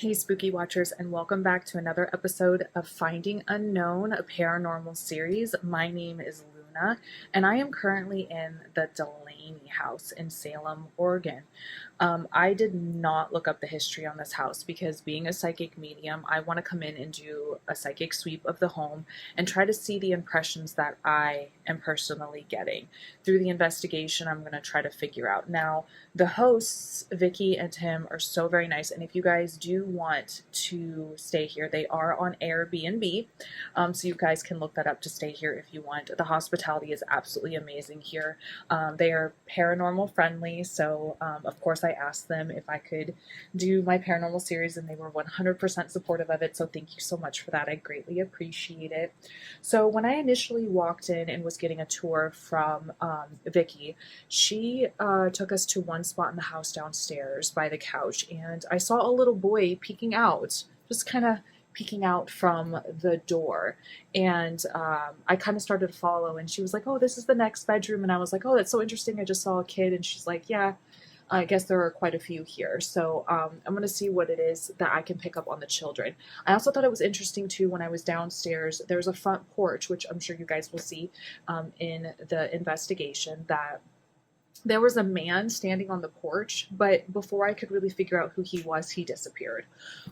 Hey, spooky watchers, and welcome back to another episode of Finding Unknown, a paranormal series. My name is Luna, and I am currently in the Delaney house in Salem, Oregon. I did not look up the history on this house because, being a psychic medium, I want to come in and do a psychic sweep of the home and try to see the impressions that I am personally getting. Through the investigation, I'm going to try to figure out. Now, the hosts, Vicky and Tim, are so very nice, and if you guys do want to stay here, they are on Airbnb, so you guys can look that up to stay here if you want. The hospitality is absolutely amazing here. They are paranormal friendly, so of course I asked them if I could do my paranormal series, and they were 100% supportive of it, so thank you so much for that. I greatly appreciate it. So when I initially walked in and was getting a tour from Vicky, she took us to one spot in the house downstairs by the couch, and I saw a little boy peeking out, just kind of peeking out from the door. And I kind of started to follow, and she was like, "Oh, this is the next bedroom." And I was like, "Oh, that's so interesting. I just saw a kid." And she's like, "Yeah, I guess there are quite a few here." So I'm going to see what it is that I can pick up on the children. I also thought it was interesting, too, when I was downstairs, there's a front porch, which I'm sure you guys will see in the investigation, that there was a man standing on the porch, but before I could really figure out who he was, he disappeared.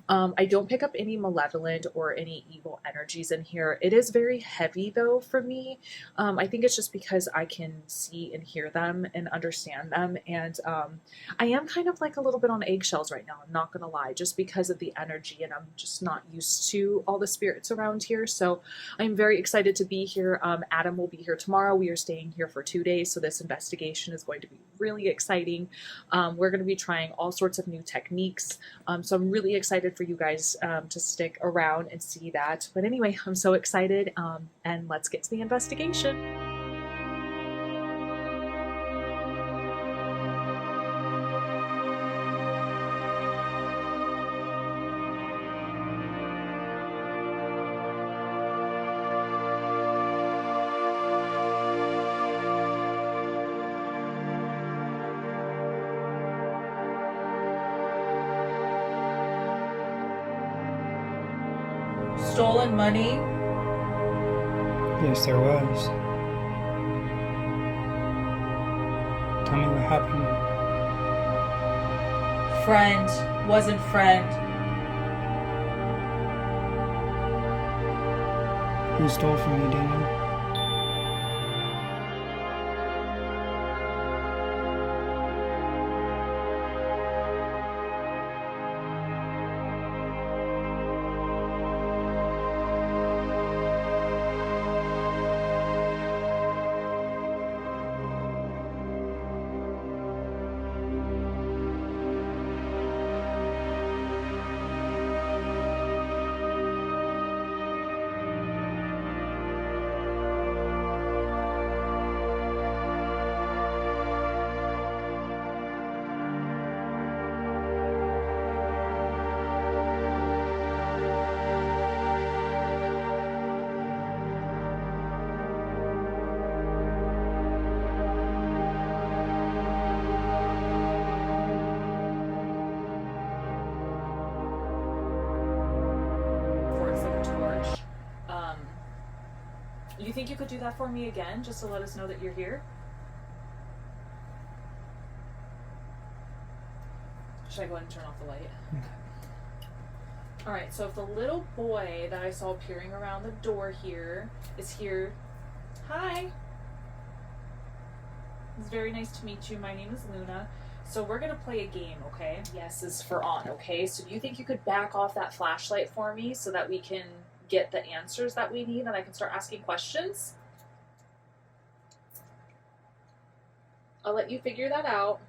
I don't pick up any malevolent or any evil energies in here. It is very heavy, though, for me. I think it's just because I can see and hear them and understand them, and I am kind of like a little bit on eggshells right now, I'm not going to lie, just because of the energy, and I'm just not used to all the spirits around here, so I'm very excited to be here. Adam will be here tomorrow. We are staying here for 2 days, so this investigation is going to be really exciting. We're going to be trying all sorts of new techniques, so I'm really excited for you guys to stick around and see that. But anyway, I'm so excited, and let's get to the investigation. Stolen money? Yes, there was. Tell me what happened. Friend. Wasn't friend. Who stole from you, do you know? You think you could do that for me again, just to let us know that you're here? Should I go ahead and turn off the light? Okay. Alright, so if the little boy that I saw peering around the door here is here, hi! It's very nice to meet you. My name is Luna. So we're going to play a game, okay? Yes is for on, okay? So do you think you could back off that flashlight for me so that we can get the answers that we need and I can start asking questions? I'll let you figure that out.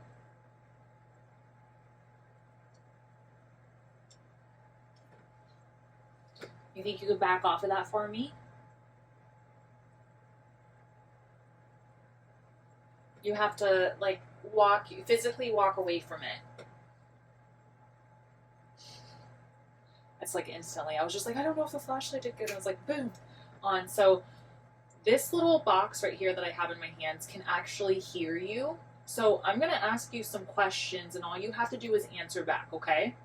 You think you could back off of that for me? You have to, like, physically walk away from it. It's like instantly. I was just like, I don't know if the flashlight did good. I was like, boom, on. So this little box right here that I have in my hands can actually hear you. So I'm going to ask you some questions, and all you have to do is answer back, okay?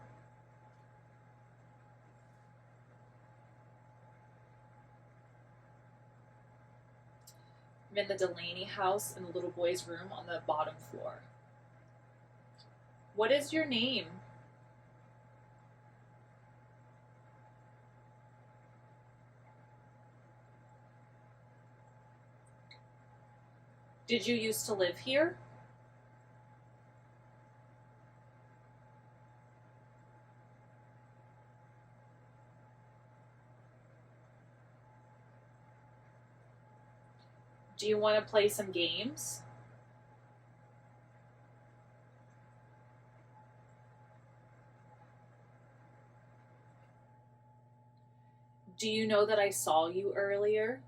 I'm in the Delaney house in the little boy's room on the bottom floor. What is your name? Did you used to live here? Do you want to play some games? Do you know that I saw you earlier?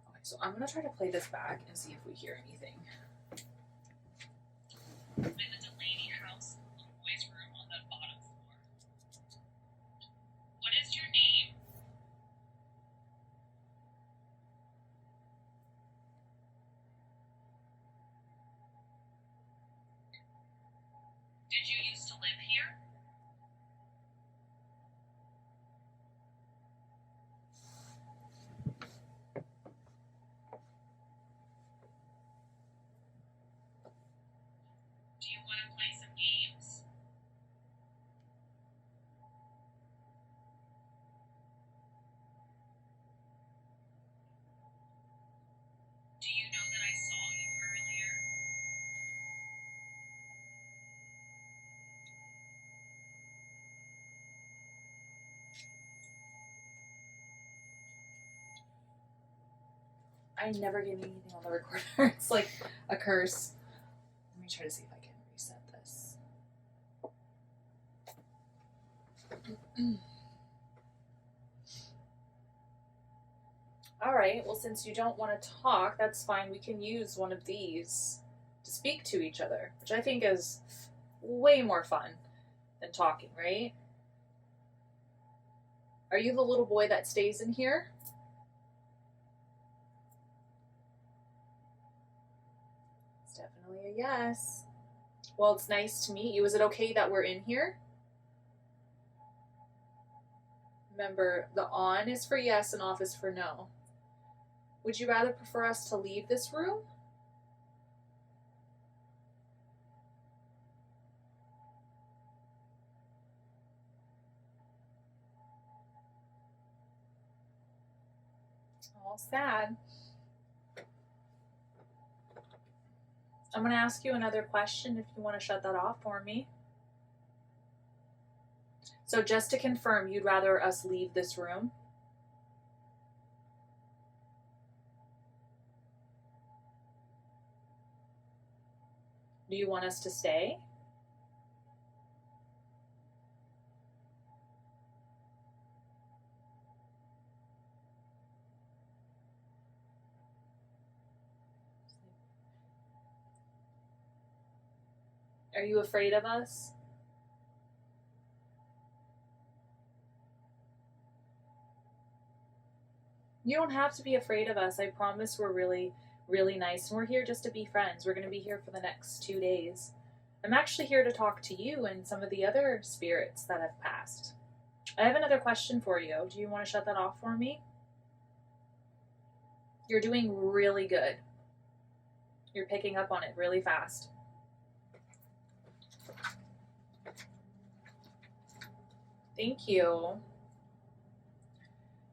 Okay, so I'm going to try to play this back and see if we hear anything. I'm in the Delaney house, the little boy's room on the bottom floor. What is your name? Did you used to live here? Do you want to play some games? Do you know that I saw you earlier? I never get anything on the recorder. It's like a curse. Let me try to see if I can reset this. All right, well, since you don't want to talk, that's fine. We can use one of these to speak to each other, which I think is way more fun than talking, right? Are you the little boy that stays in here? It's definitely a yes. Well, it's nice to meet you. Is it okay that we're in here? Remember, the on is for yes and off is for no. Would you rather prefer us to leave this room? All sad. I'm going to ask you another question if you want to shut that off for me. So just to confirm, you'd rather us leave this room? Do you want us to stay? Are you afraid of us? You don't have to be afraid of us. I promise we're really, really nice. And we're here just to be friends. We're going to be here for the next 2 days. I'm actually here to talk to you and some of the other spirits that have passed. I have another question for you. Do you want to shut that off for me? You're doing really good. You're picking up on it really fast. Thank you.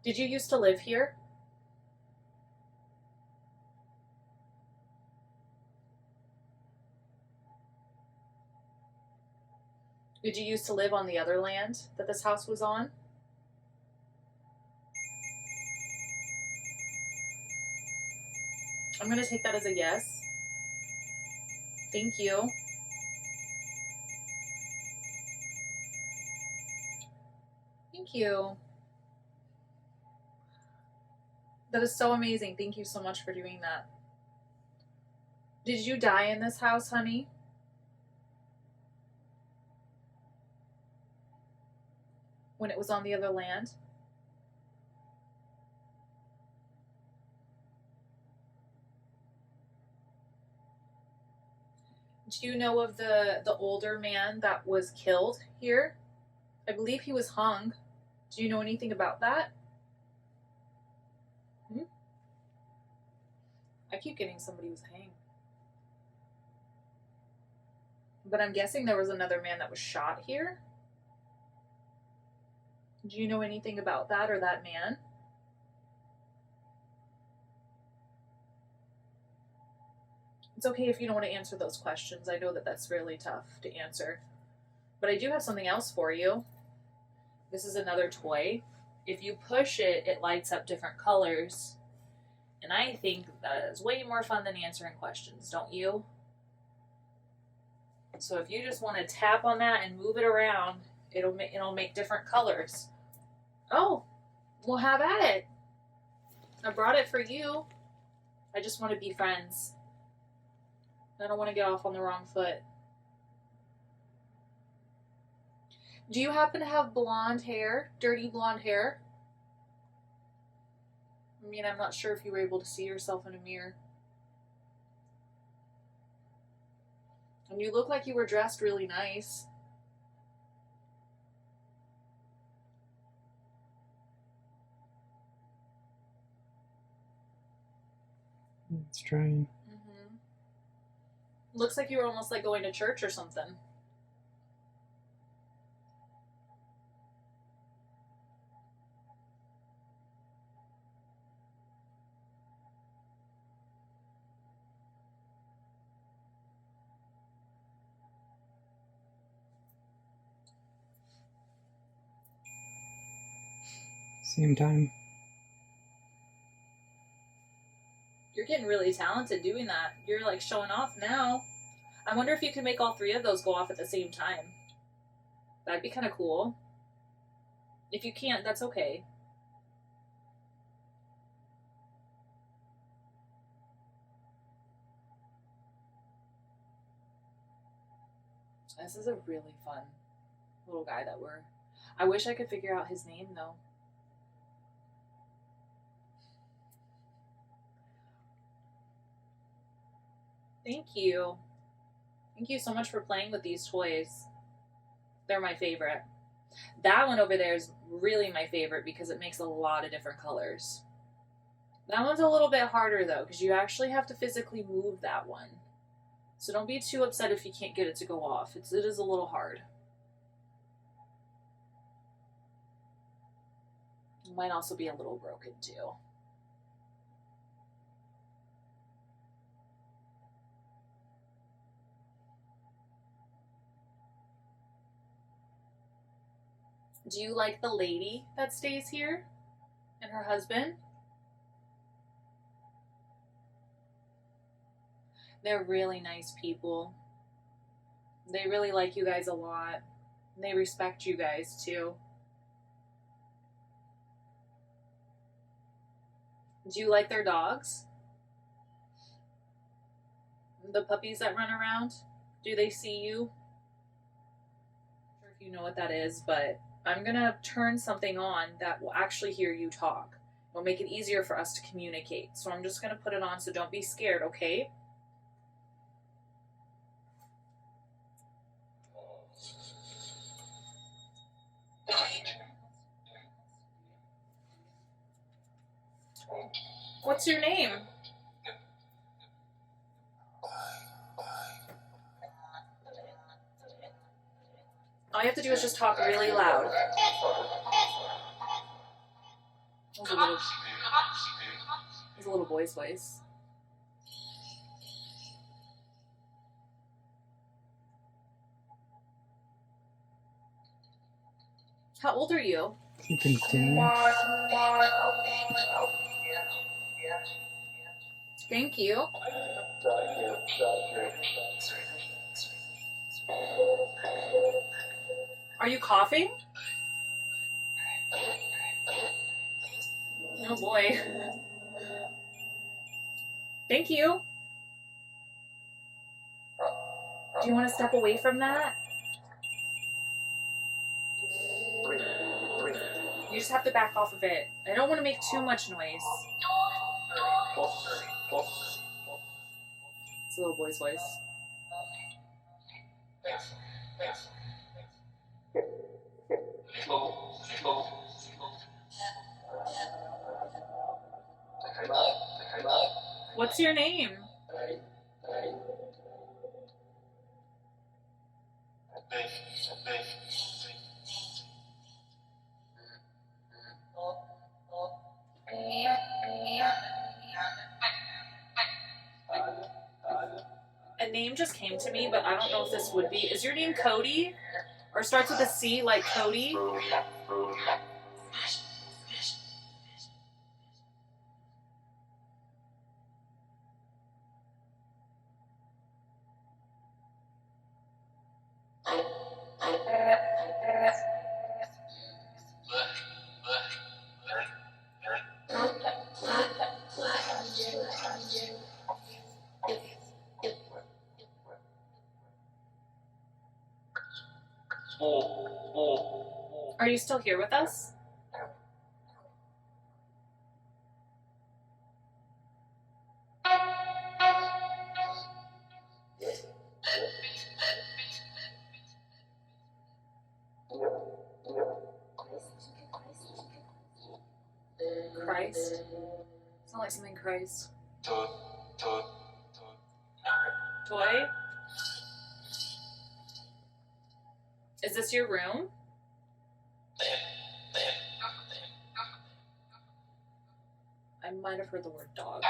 Did you used to live here? Did you used to live on the other land that this house was on? I'm going to take that as a yes. Thank you. Thank you. That is so amazing. Thank you so much for doing that. Did you die in this house, honey? When it was on the other land? Do you know of the older man that was killed here? I believe he was hung. Do you know anything about that? Hmm? I keep getting somebody was hanged. But I'm guessing there was another man that was shot here. Do you know anything about that or that man? It's okay if you don't want to answer those questions. I know that that's really tough to answer. But I do have something else for you. This is another toy. If you push it, it lights up different colors. And I think that is way more fun than answering questions, don't you? So if you just want to tap on that and move it around, it'll make different colors. Oh, we'll have at it. I brought it for you. I just want to be friends. I don't want to get off on the wrong foot. Do you happen to have blonde hair? Dirty blonde hair? I mean, I'm not sure if you were able to see yourself in a mirror. And you look like you were dressed really nice. It's trying. Mm-hmm. Looks like you were almost like going to church or something. Same time. You're getting really talented doing that. You're like showing off now. I wonder if you could make all three of those go off at the same time. That'd be kind of cool. If you can't, that's okay. This is a really fun little guy that we're... I wish I could figure out his name, though. Thank you. Thank you so much for playing with these toys. They're my favorite. That one over there is really my favorite because it makes a lot of different colors. That one's a little bit harder, though, because you actually have to physically move that one. So don't be too upset if you can't get it to go off. It is a little hard. It might also be a little broken, too. Do you like the lady that stays here? And her husband? They're really nice people. They really like you guys a lot. They respect you guys, too. Do you like their dogs? The puppies that run around? Do they see you? I'm not sure if you know what that is, but I'm gonna turn something on that will actually hear you talk. It'll make it easier for us to communicate. So I'm just gonna put it on, so don't be scared, okay? What's your name? All you have to do is just talk really loud. That was a little boy's voice. How old are you? You continue. Thank you. Are you coughing? Oh boy. Thank you. Do you want to step away from that? You just have to back off of it. I don't want to make too much noise. It's a little boy's voice. What's your name? A name just came to me, but I don't know if this would be. Is your name Cody? Or starts with a C, like Cody? Are you still here with us? Christ? It's not like something Christ. Toy? Is this your room? I might have heard the word dog.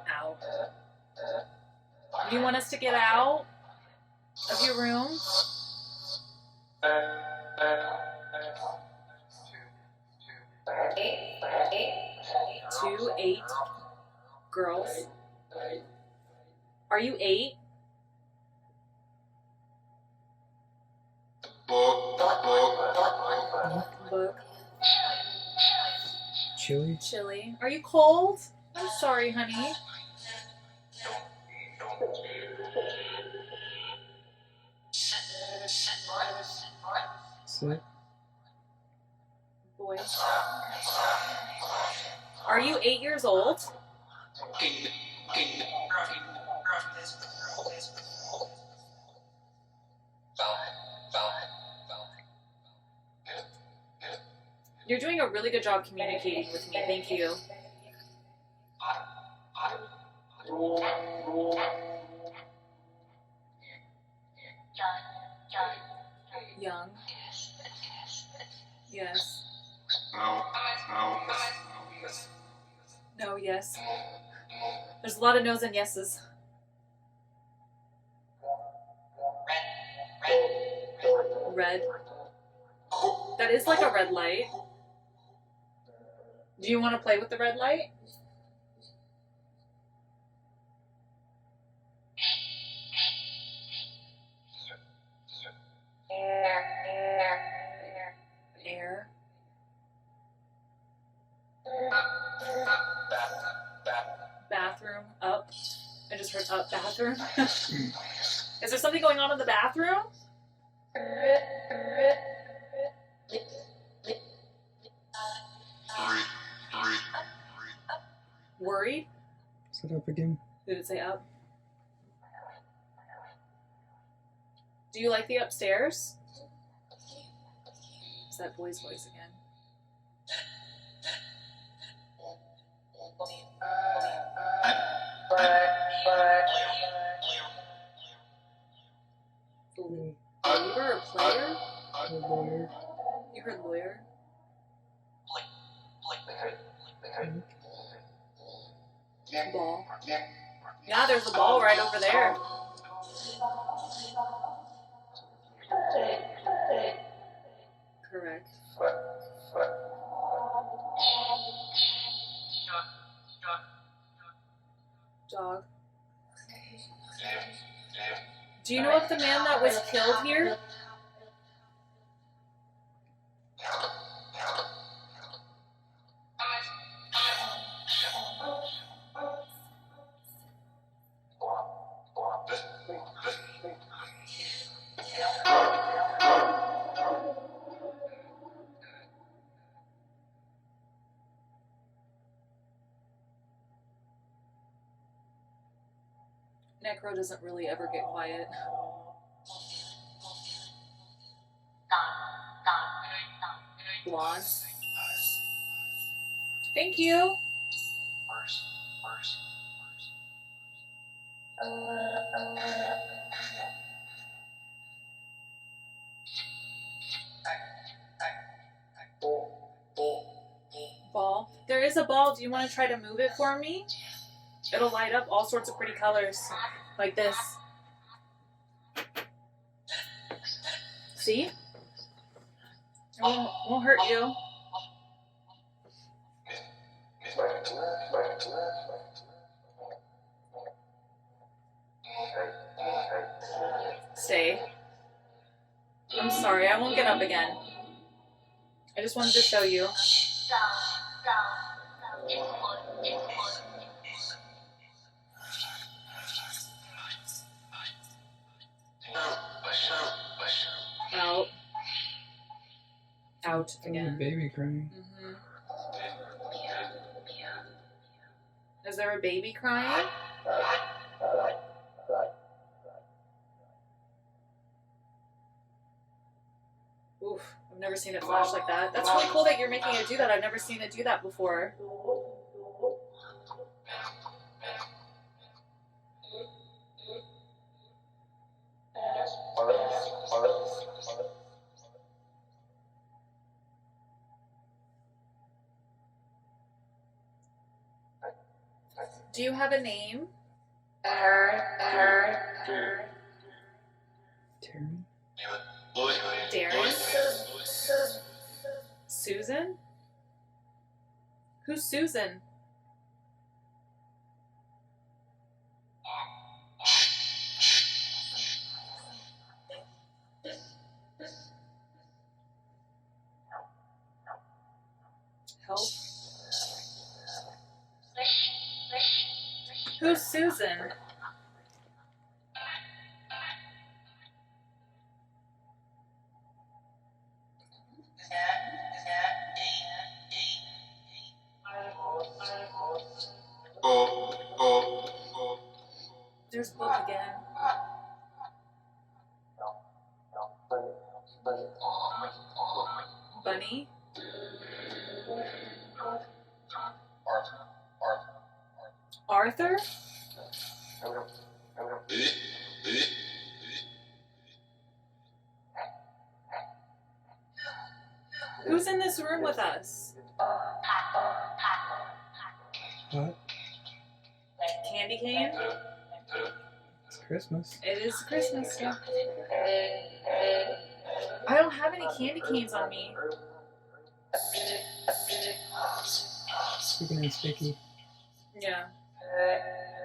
Ow. Do you want us to get out of your room? 8 girls. Are you 8? Book. Chilly. Are you cold? I'm sorry, honey. Sit. Boy. Are you 8 years old? You're doing a really good job communicating with me. Thank you. Young. Yes. No, yes. There's a lot of no's and yeses. Red. That is like a red light. Do you want to play with the red light? Air. Bathroom. Up. I just heard up. Bathroom. Is there something going on in the bathroom? Worried? Sit up again. Did it say up? Do you like the upstairs? Is that boy's voice again? Believer or player? Lawyer. You heard lawyer? Ball. Yeah, there's a ball right over there. Correct. Dog. Do you know if the man that was killed here? Necro doesn't really ever get quiet. Blonde. Thank you. Ball. There is a ball. Do you want to try to move it for me? It'll light up all sorts of pretty colors. Like this. See? It won't hurt you. Stay. I'm sorry, I won't get up again. I just wanted to show you. Out. Out again. Baby crying. Mm-hmm. Is there a baby crying? Oof, I've never seen it flash like that. That's really cool that you're making it do that. I've never seen it do that before. Do you have a name? Terry? Darren? Susan? Who's Susan? Help. Who's Susan? There's Book again. Bunny? Arthur? Who's in this room with us? What? Candy cane? It's Christmas. It is Christmas, yeah. I don't have any candy canes on me. Speaking of sticky. Yeah.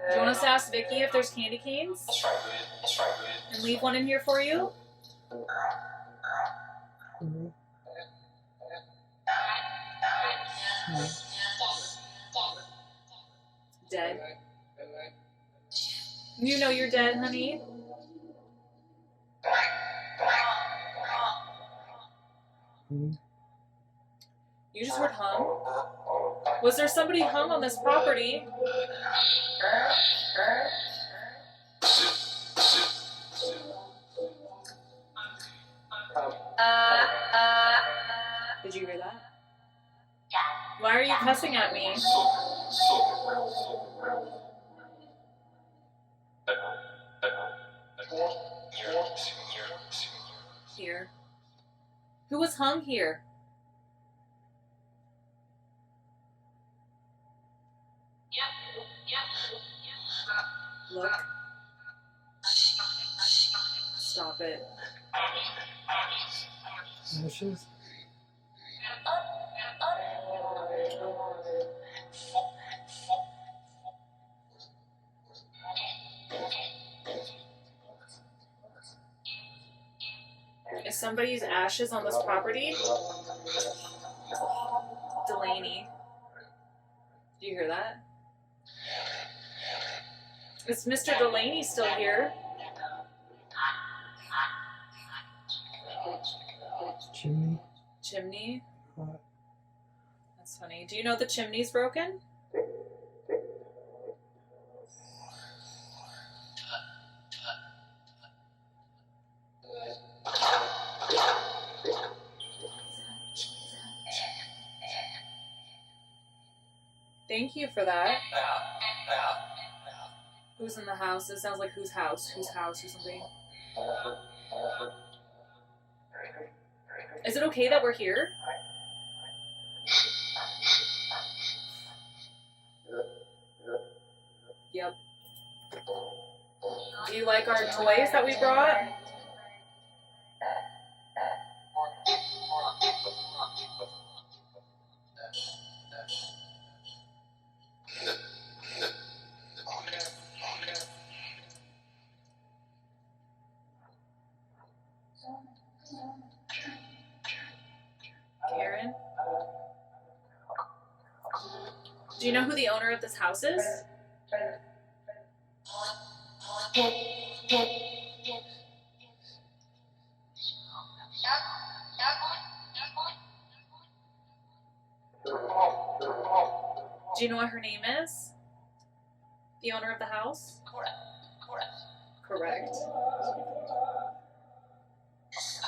Do you want us to ask Vicky if there's candy canes? And leave one in here for you? Dead. You know you're dead, honey. You just heard hum? Was there somebody hung on this property? Did you hear that? Why are you cussing at me? Here. Who was hung here? Look. Stop it. Ashes? Is somebody's ashes on this property? Delaney. Do you hear that? Is Mr. Delaney still here? Chimney? Chimney? Hot. That's funny. Do you know the chimney's broken? Thank you for that. Who's in the house? It sounds like whose house? Whose house or something. Is it okay that we're here? Yep. Do you like our toys that we brought? Karen? Do you know who the owner of this house is? Do you know what her name is? The owner of the house? Correct.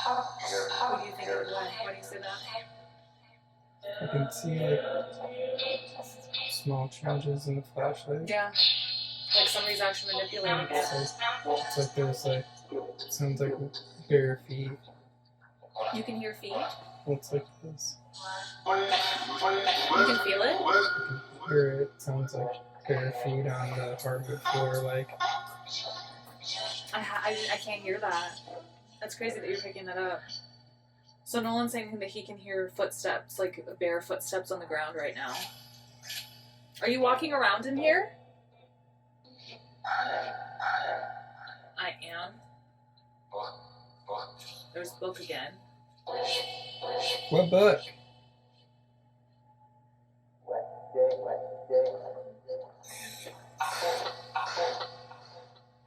What do you think of that? Why do you say that? I can see like small changes in the flashlight. Yeah. Like somebody's actually manipulating it. It's like there's like, it sounds like bare feet. You can hear feet? Looks like this. You can feel it? I can hear it. Sounds like bare feet on the hardwood floor. Like I can't hear that. That's crazy that you're picking that up. So Nolan's saying that he can hear footsteps, like bare footsteps on the ground right now. Are you walking around in here? I am. There's book again. what book?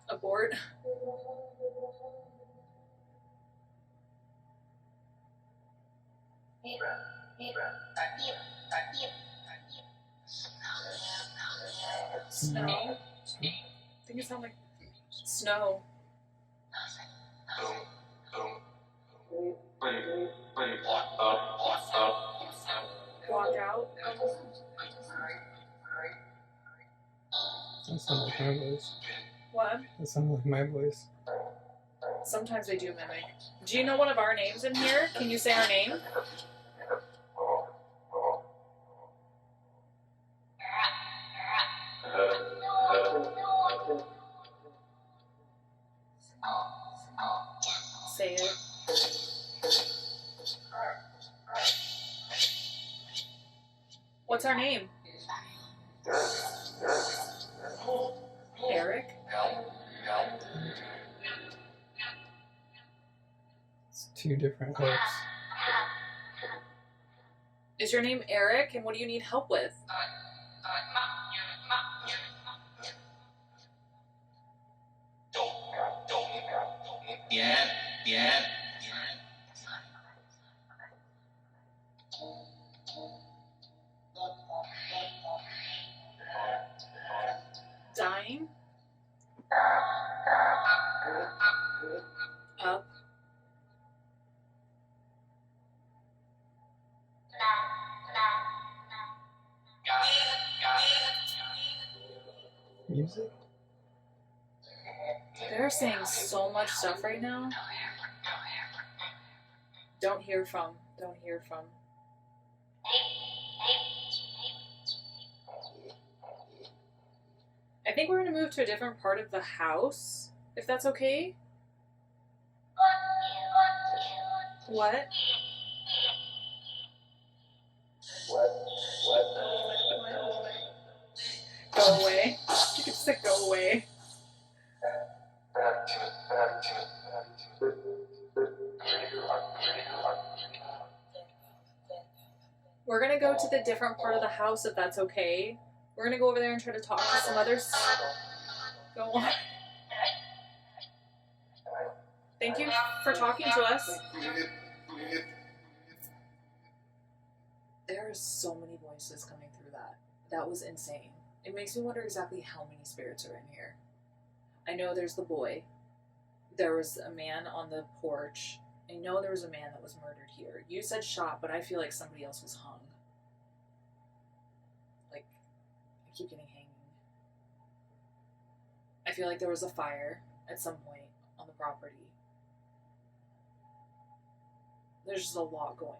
A board. Snow. I think it sounds like snow. Walk out. That sounds like my voice. What? That sounds like my voice. Sometimes they do mimic. Do you know one of our names in here? Can you say our name? Say it. What's our name? Eric? It's two different hooks. Is your name Eric, and what do you need help with? Dying? Up? Music? They're saying so much stuff right now. Don't hear from. Don't hear from. I think we're going to move to a different part of the house, if that's okay. What? Go away. You can just say go away. We're going to go to the different part of the house, if that's okay. We're going to go over there and try to talk to some others. Go on. Thank you for talking to us. There are so many voices coming through that. That was insane. It makes me wonder exactly how many spirits are in here. I know there's the boy. There was a man on the porch. I know there was a man that was murdered here. You said shot, but I feel like somebody else was hung. Like, keep getting hanging. I feel like there was a fire at some point on the property. There's just a lot going on.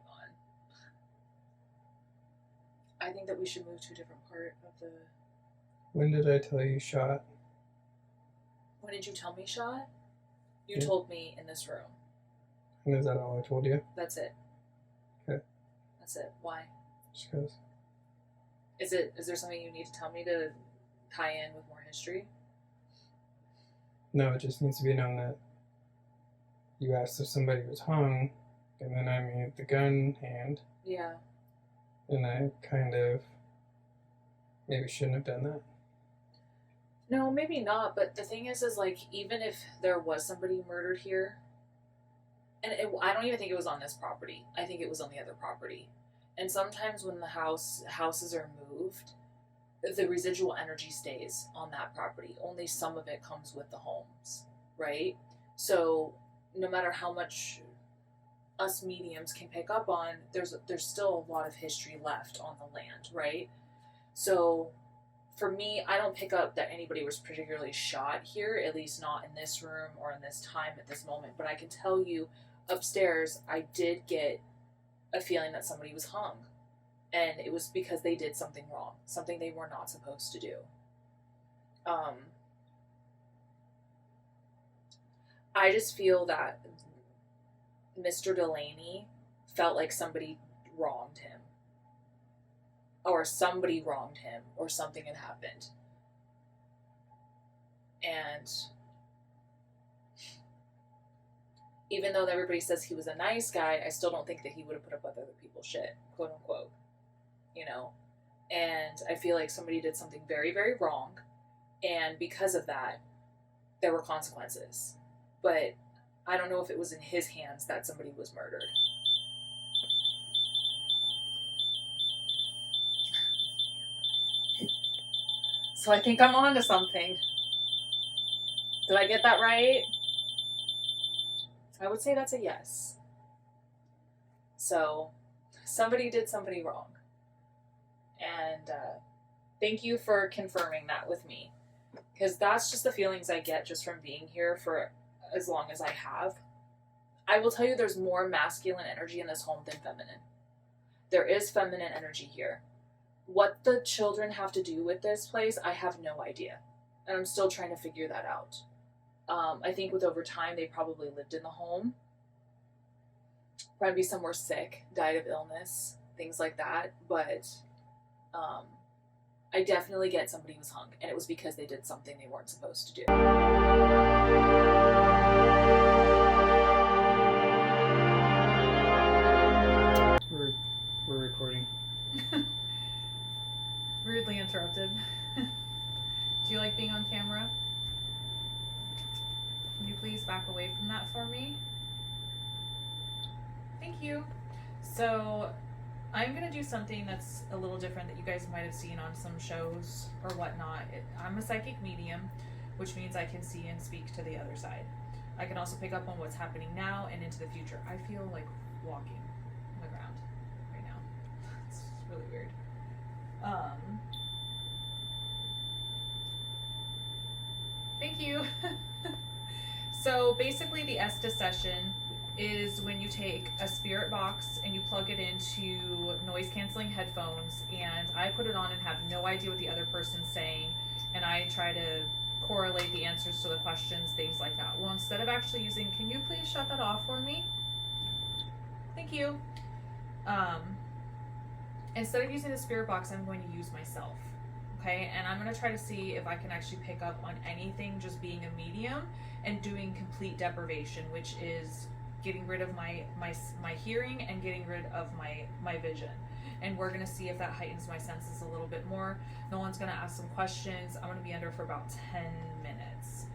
I think that we should move to a different part of the... When did I tell you shot? When did you tell me shot? You Yeah. told me in this room. And is that all I told you? That's it. Okay. That's it. Why? Just because. Is there something you need to tell me to tie in with more history? No, it just needs to be known that you asked if somebody was hung, and then I made the gun hand, Yeah. and I kind of maybe shouldn't have done that. No, maybe not, but the thing is like, even if there was somebody murdered here, and I don't even think it was on this property. I think it was on the other property. And sometimes when the houses are moved, the residual energy stays on that property. Only some of it comes with the homes, right? So no matter how much us mediums can pick up on, there's still a lot of history left on the land, right? So for me, I don't pick up that anybody was particularly shot here, at least not in this room or in this time at this moment. But I can tell you, upstairs, I did get a feeling that somebody was hung. And it was because they did something wrong, something they were not supposed to do. I just feel that Mr. Delaney felt like somebody wronged him. Or somebody wronged him, or something had happened. And even though everybody says he was a nice guy, I still don't think that he would have put up with other people's shit, quote unquote. You know? And I feel like somebody did something very, very wrong. And because of that, there were consequences. But I don't know if it was in his hands that somebody was murdered. So I think I'm on to something. Did I get that right? I would say that's a yes. So somebody did somebody wrong. And thank you for confirming that with me. Because that's just the feelings I get just from being here for as long as I have. I will tell you there's more masculine energy in this home than feminine. There is feminine energy here. What the children have to do with this place, I have no idea. And I'm still trying to figure that out. I think with over time, they probably lived in the home. Probably some were sick, died of illness, things like that. But I definitely get somebody was hung. And it was because they did something they weren't supposed to do. We're recording. Rudely interrupted. Do you like being on camera? Can you please back away from that for me? Thank you. So I'm going to do something that's a little different that you guys might have seen on some shows or whatnot. I'm a psychic medium, which means I can see and speak to the other side. I can also pick up on what's happening now and into the future. I feel like walking on the ground right now. It's really weird. Thank you. So basically the Estes session is when you take a spirit box and you plug it into noise canceling headphones, and I put it on and have no idea what the other person's saying, and I try to correlate the answers to the questions, things like that. Well, instead of actually using, can you please shut that off for me? Thank you. Instead of using the spirit box, I'm going to use myself. Okay, and I'm going to try to see if I can actually pick up on anything just being a medium and doing complete deprivation, which is getting rid of my hearing and getting rid of my vision. And we're going to see if that heightens my senses a little bit more. Nolan's going to ask some questions. I'm going to be under for about 10 minutes.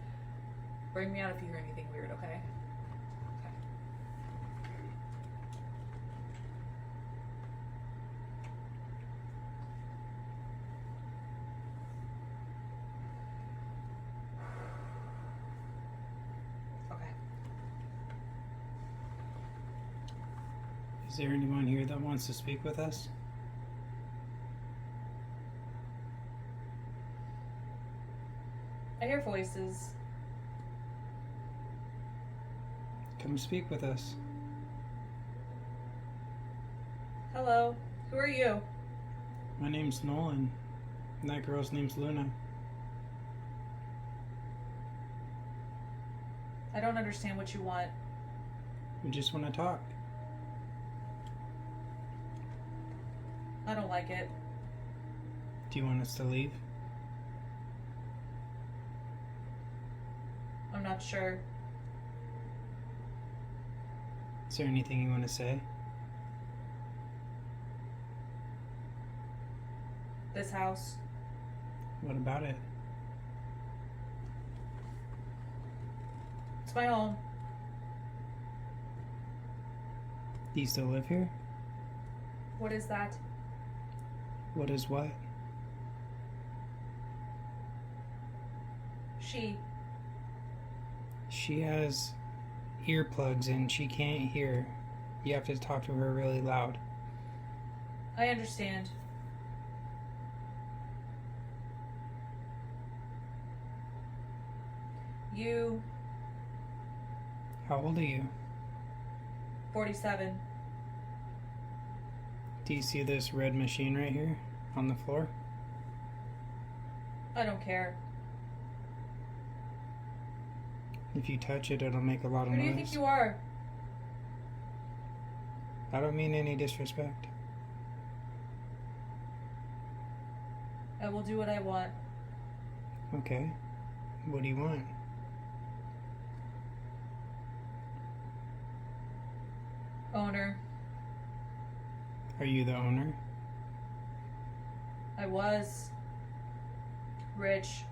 Bring me out if you hear anything weird, okay? Is there anyone here that wants to speak with us? I hear voices. Come speak with us. Hello. Who are you? My name's Nolan, and that girl's name's Luna. I don't understand what you want. We just want to talk. I don't like it. Do you want us to leave? I'm not sure. Is there anything you want to say? This house. What about it? It's my home. Do you still live here? What is that? What is what? She. She has earplugs in. She can't hear. You have to talk to her really loud. I understand. You. How old are you? 47. Do you see this red machine right here on the floor? I don't care. If you touch it, it'll make a lot of Who noise. do you think you are? I don't mean any disrespect. I will do what I want. Okay. What do you want? Owner. Are you the owner? I was. Rich.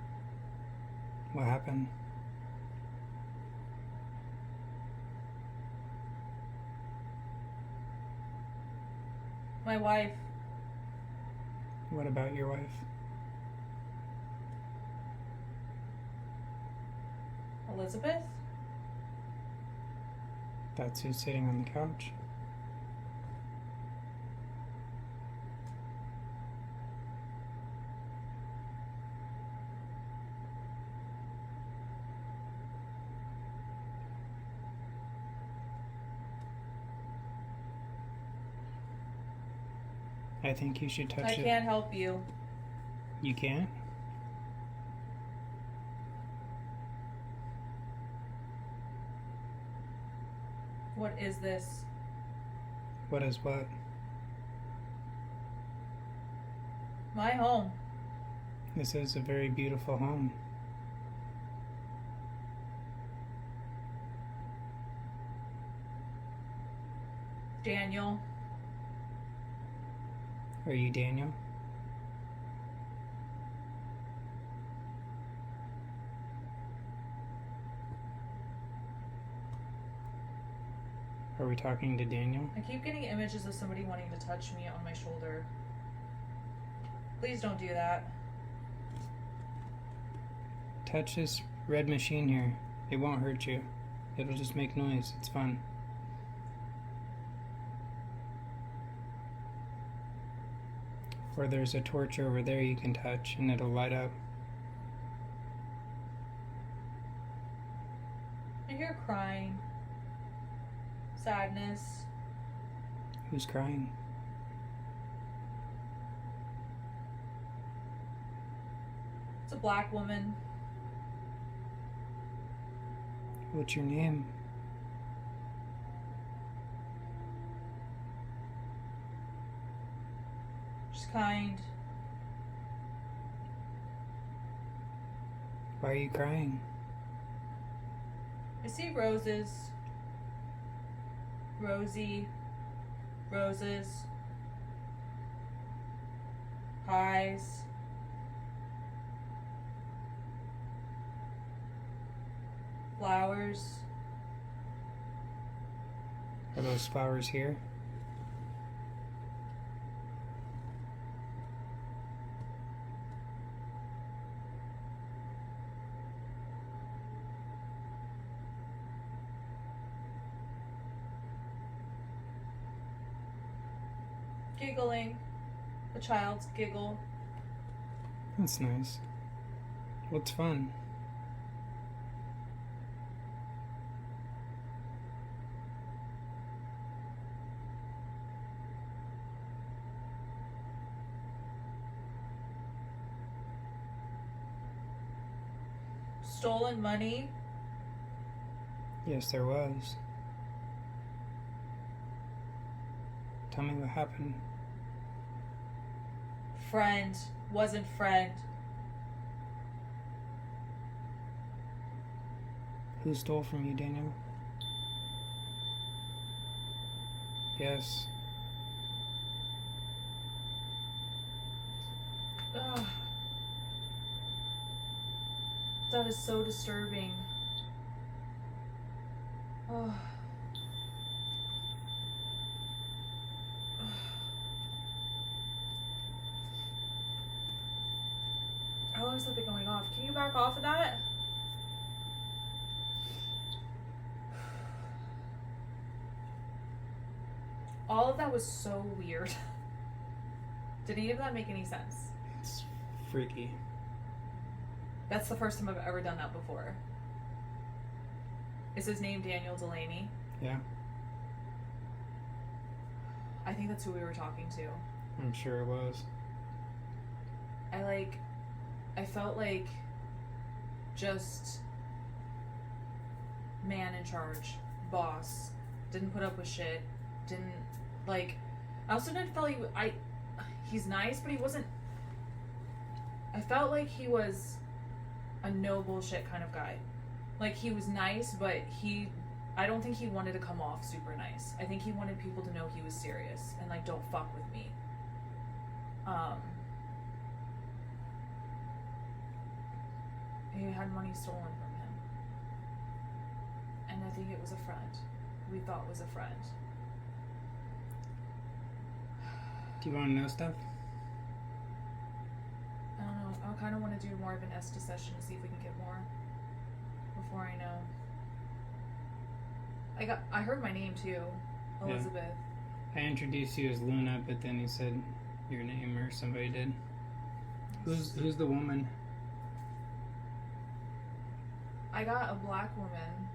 What happened? My wife. What about your wife? Elizabeth? That's who's sitting on the couch. I think you should touch I it. can't help you. You can't? What is this? What is what? My home. This is a very beautiful home. Daniel. Are you Daniel? Are we talking to Daniel? I keep getting images of somebody wanting to touch me on my shoulder. Please don't do that. Touch this red machine here. It won't hurt you. It'll just make noise. It's fun. Or there's a torch over there you can touch and it'll light up. I hear crying. Sadness. Who's crying? It's a black woman. What's your name? She's kind. Why are you crying? I see roses. Rosy. Roses. Pies. Flowers. Are those flowers here? Giggling. A child's giggle. That's nice. What's fun? stolen money? Yes, there was. Tell me what happened. Friend. Wasn't friend. Who stole from you, Daniel? Yes. Ugh. That is so disturbing. Oh. How long has that been going off? Can you back off of that? All of that was so weird. Did any of that make any sense? It's freaky. That's the first time I've ever done that before. Is his name Daniel Delaney? Yeah, I think that's who we were talking to. I'm sure it was. I felt like just man in charge, boss, didn't put up with shit, didn't, like, I also didn't feel like, he's nice, but he wasn't, I felt like he was a no bullshit kind of guy. Like, he was nice, but I don't think he wanted to come off super nice. I think he wanted people to know he was serious and, like, don't fuck with me. He had money stolen from him. And I think it was a friend. We thought was a friend. Do you want to know stuff? I don't know. I kind of want to do more of an Estes session to see if we can get more. Before I know. I heard my name too. Elizabeth. Yeah. I introduced you as Luna, but then you said your name or somebody did. Who's the woman? I got a black woman.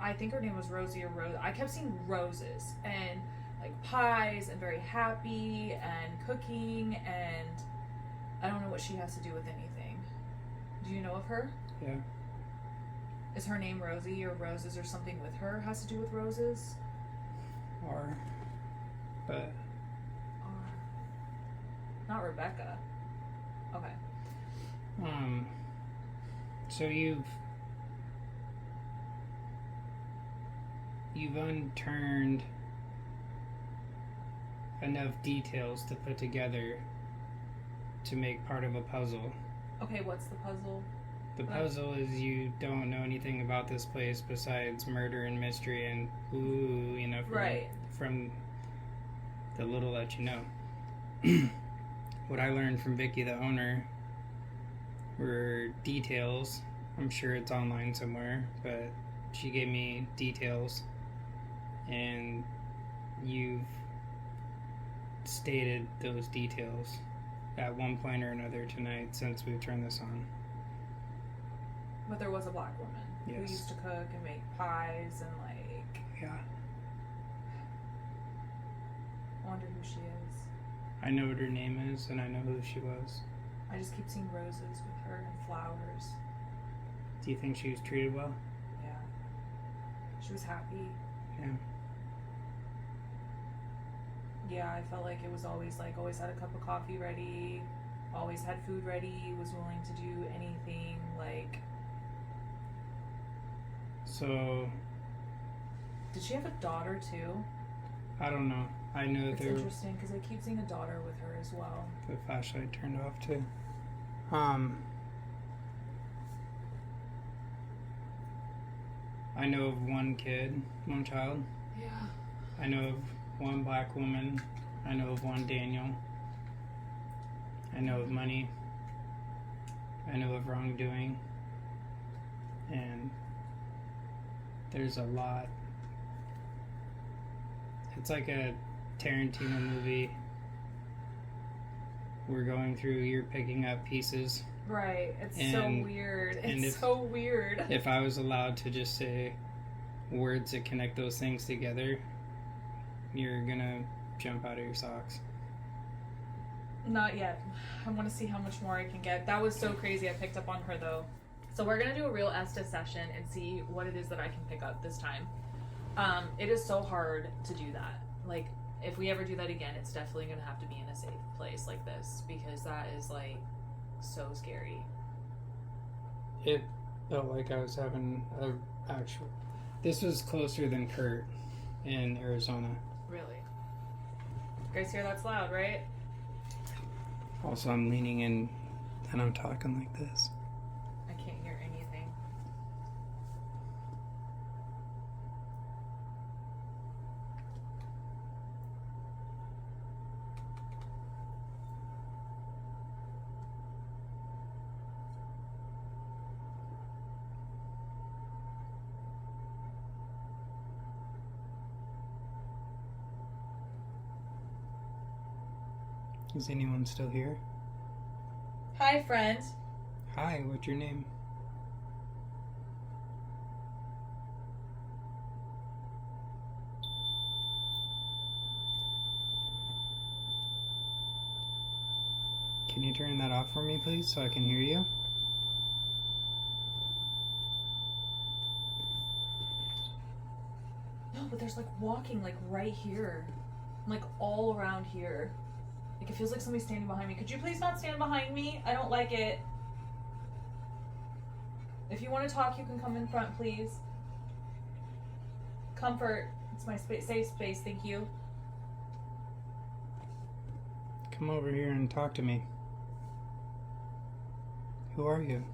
I think her name was Rosie or Rose. I kept seeing roses and like pies and very happy and cooking, and I don't know what she has to do with anything. Do you know of her? Yeah. Is her name Rosie or roses or something with her has to do with roses? But not Rebecca. Okay. So you've unturned enough details to put together to make part of a puzzle. Okay, what's the puzzle? The puzzle is you don't know anything about this place besides murder and mystery and from the little that you know. What I learned from Vicky, the owner, were details. I'm sure it's online somewhere, but she gave me details, and you've stated those details at one point or another tonight since we've turned this on. But there was a black woman who Yes. used to cook and make pies and like. Yeah. I wonder who she is. I know what her name is, and I know who she was. I just keep seeing roses with her and flowers. Do you think she was treated well? Yeah. She was happy. Yeah. Yeah, I felt like it was always had a cup of coffee ready, always had food ready, was willing to do anything, like. So, Did she have a daughter too? I don't know. I know It's that interesting because I keep seeing a daughter with her as well. the flashlight turned off too. I know of one child. Yeah. I know of one black woman. I know of one Daniel. I know of money. I know of wrongdoing. And there's a lot. It's like a Tarantino movie. We're going through, you're picking up pieces. Right. It's so weird. It's so weird. If I was allowed to just say words that connect those things together, you're gonna jump out of your socks. Not yet. I want to see how much more I can get. That was so crazy. I picked up on her though. So we're gonna do a real Estes session and see what it is that I can pick up this time. It is so hard to do that. Like, if we ever do that again, it's definitely gonna have to be in a safe place like this, because that is like so scary. It felt like I was having a actual. This was closer than Kurt in Arizona. Really? You guys hear that's loud, right? Also, I'm leaning in and I'm talking like this. I can't hear anything. Is anyone still here? Hi, friend. Hi, what's your name? Can you turn that off for me, please, so I can hear you? No, but there's like walking like right here. Like all around here. Like it feels like somebody's standing behind me. Could you please not stand behind me? I don't like it. If you want to talk, you can come in front, please. Comfort. It's my safe space, thank you. Come over here and talk to me. Who are you?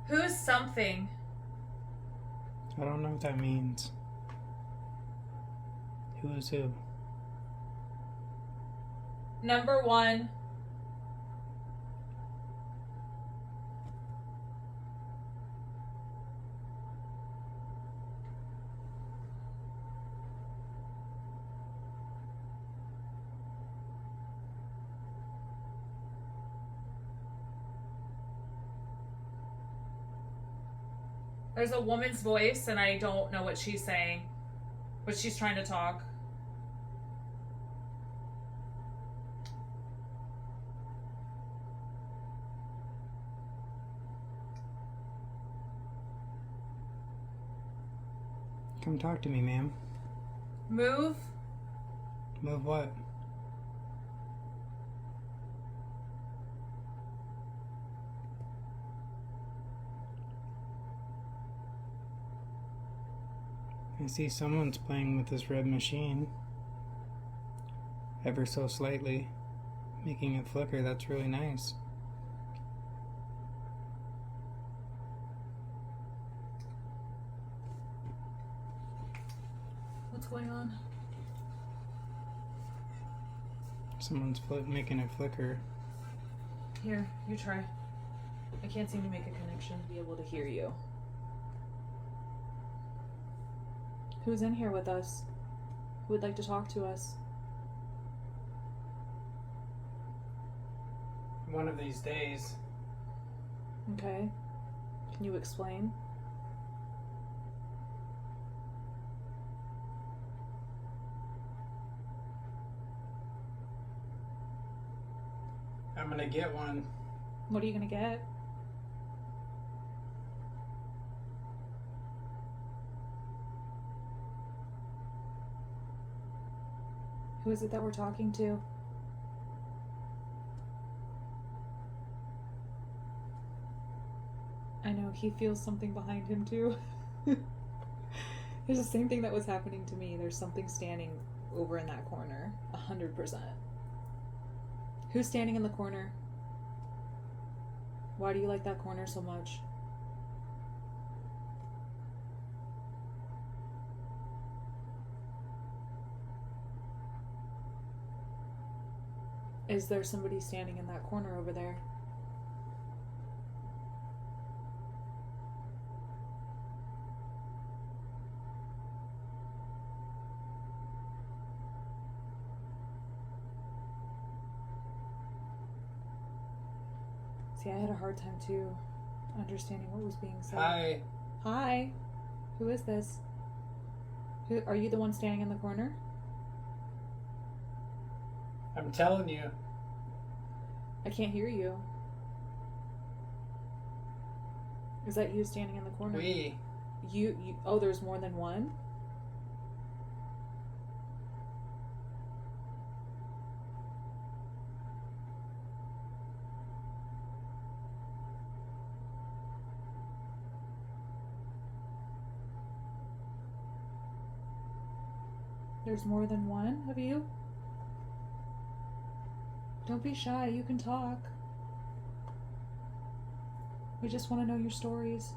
Who's something? I don't know what that means. Who is who? Number one. There's a woman's voice, and I don't know what she's saying, but she's trying to talk. Come talk to me, ma'am. Move. Move what? I see someone's playing with this red machine. Ever so slightly. Making it flicker, that's really nice. What's going on? Someone's making it flicker. Here, you try. I can't seem to make a connection to be able to hear you. Who's in here with us? Who would like to talk to us? One of these days. Okay. Can you explain? I'm gonna get one. What are you gonna get? Who is it that we're talking to? I know, he feels something behind him too. There's the same thing that was happening to me. There's something standing over in that corner. 100%. Who's standing in the corner? Why do you like that corner so much? Is there somebody standing in that corner over there? See, I had a hard time too understanding what was being said. Hi. Hi. Who is this? Who are you, the one standing in the corner? I'm telling you. I can't hear you. Is that you standing in the corner? We. You oh, there's more than one? There's more than one of you? Don't be shy, you can talk. We just want to know your stories.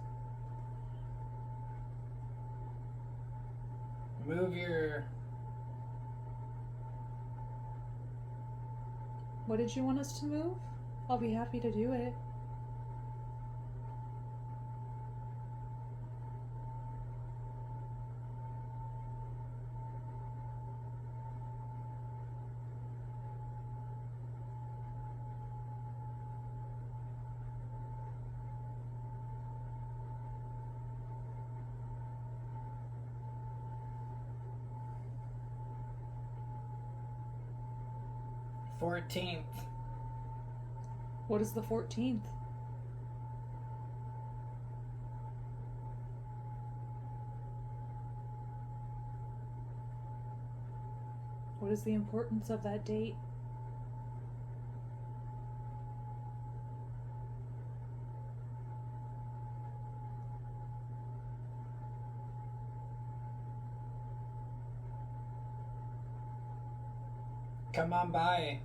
Move your... What did you want us to move? I'll be happy to do it. .14th. What is the 14th? What is the importance of that date? Come on by.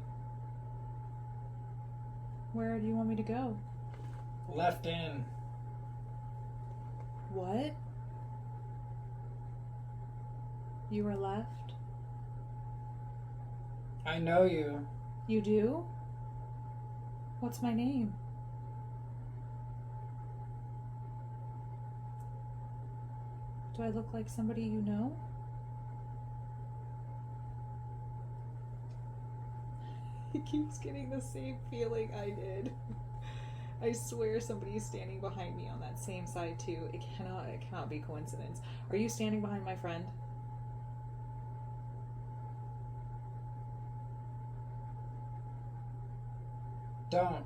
Where do you want me to go? Left in. What? You were left? I know you. You do? What's my name? Do I look like somebody you know? He keeps getting the same feeling I did. I swear somebody's standing behind me on that same side too. It cannot be coincidence. Are you standing behind my friend? Don't.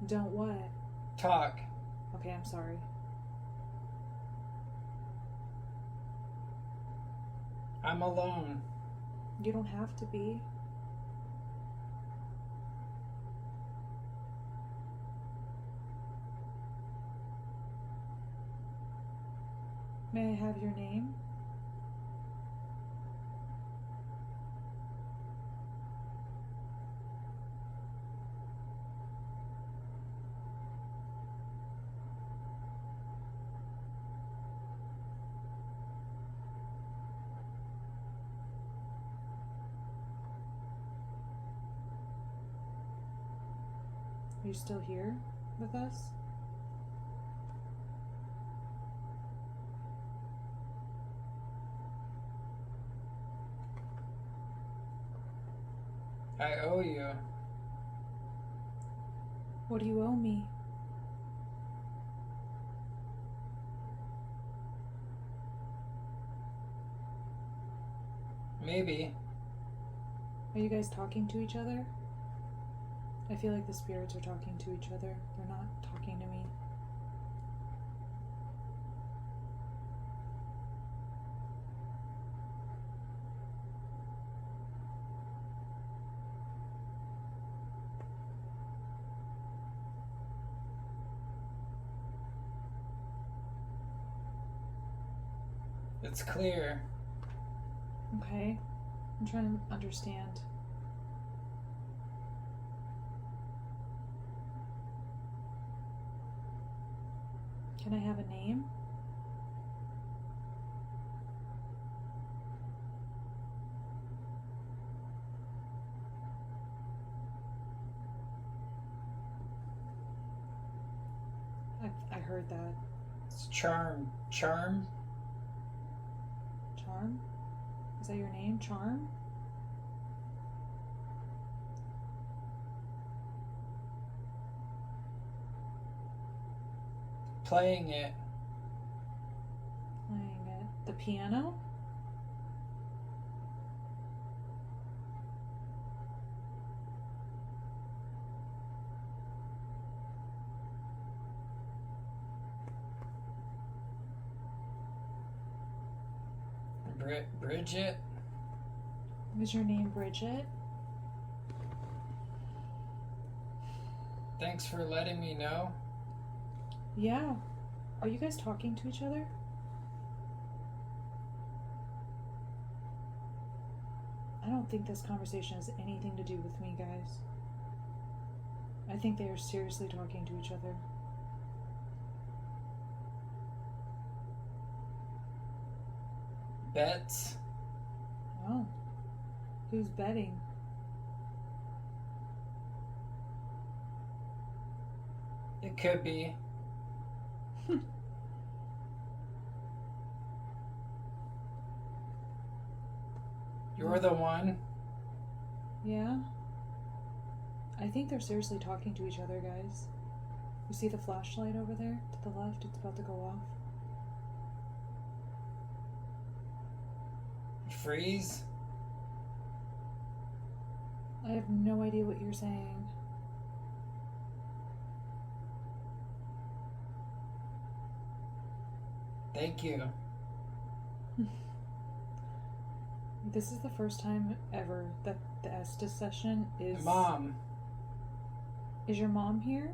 Don't what? Talk. Okay, I'm sorry. I'm alone. You don't have to be. May I have your name? Are you still here with us? I owe you. What do you owe me? Maybe. Are you guys talking to each other? I feel like the spirits are talking to each other. They're not talking to me. It's clear. Okay. I'm trying to understand. Can I have a name? I heard that. It's Charm. Charm? Charm? Is that your name? Charm? playing it. Playing it. The piano? Bridget? Is your name Bridget? Thanks for letting me know. Yeah. Are you guys talking to each other? I don't think this conversation has anything to do with me, guys. I think they are seriously talking to each other. Bets? Oh. Who's betting? It could be. You're the one. Yeah? I think they're seriously talking to each other, guys. You see the flashlight over there to the left? It's about to go off. Freeze? I have no idea what you're saying. Thank you. This is the first time ever that the Estes session is... Mom. Is your mom here?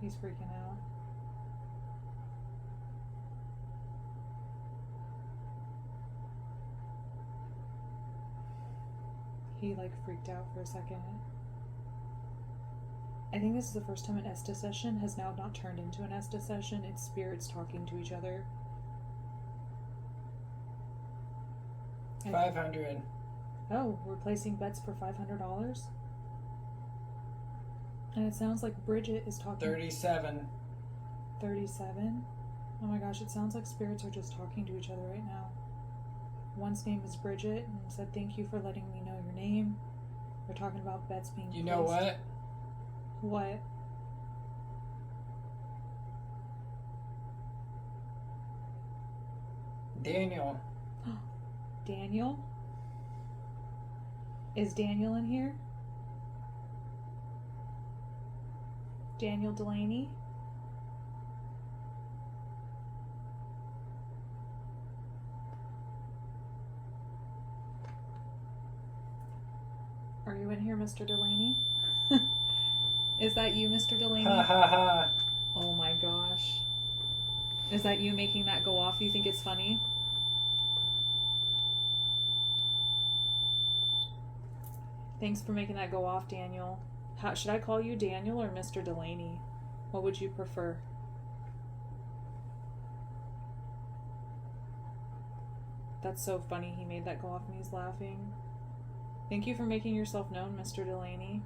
He's freaking out. He freaked out for a second. I think this is the first time an Estes session has now not turned into an Estes session. It's spirits talking to each other. 500. Oh, we're placing bets for $500? And it sounds like Bridget is talking... 37. 37? Oh my gosh, it sounds like spirits are just talking to each other right now. One's name is Bridget and said, thank you for letting me know your name. They're talking about bets being placed. You know what? What? Daniel. Daniel? Is Daniel in here? Daniel Delaney? Are you in here, Mr. Delaney? Is that you, Mr. Delaney? Ha ha ha. Oh my gosh. Is that you making that go off? You think it's funny? Thanks for making that go off, Daniel. Should I call you Daniel or Mr. Delaney? What would you prefer? That's so funny he made that go off and he's laughing. Thank you for making yourself known, Mr. Delaney.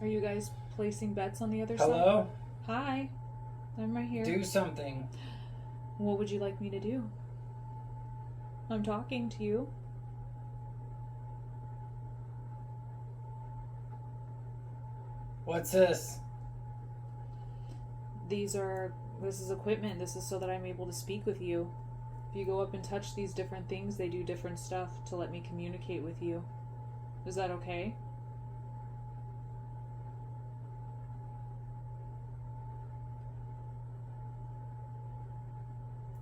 Are you guys placing bets on the other side? Hello? Hi. I'm right here. Do something. What would you like me to do? I'm talking to you. What's this? This is equipment. This is so that I'm able to speak with you. If you go up and touch these different things, they do different stuff to let me communicate with you. Is that okay?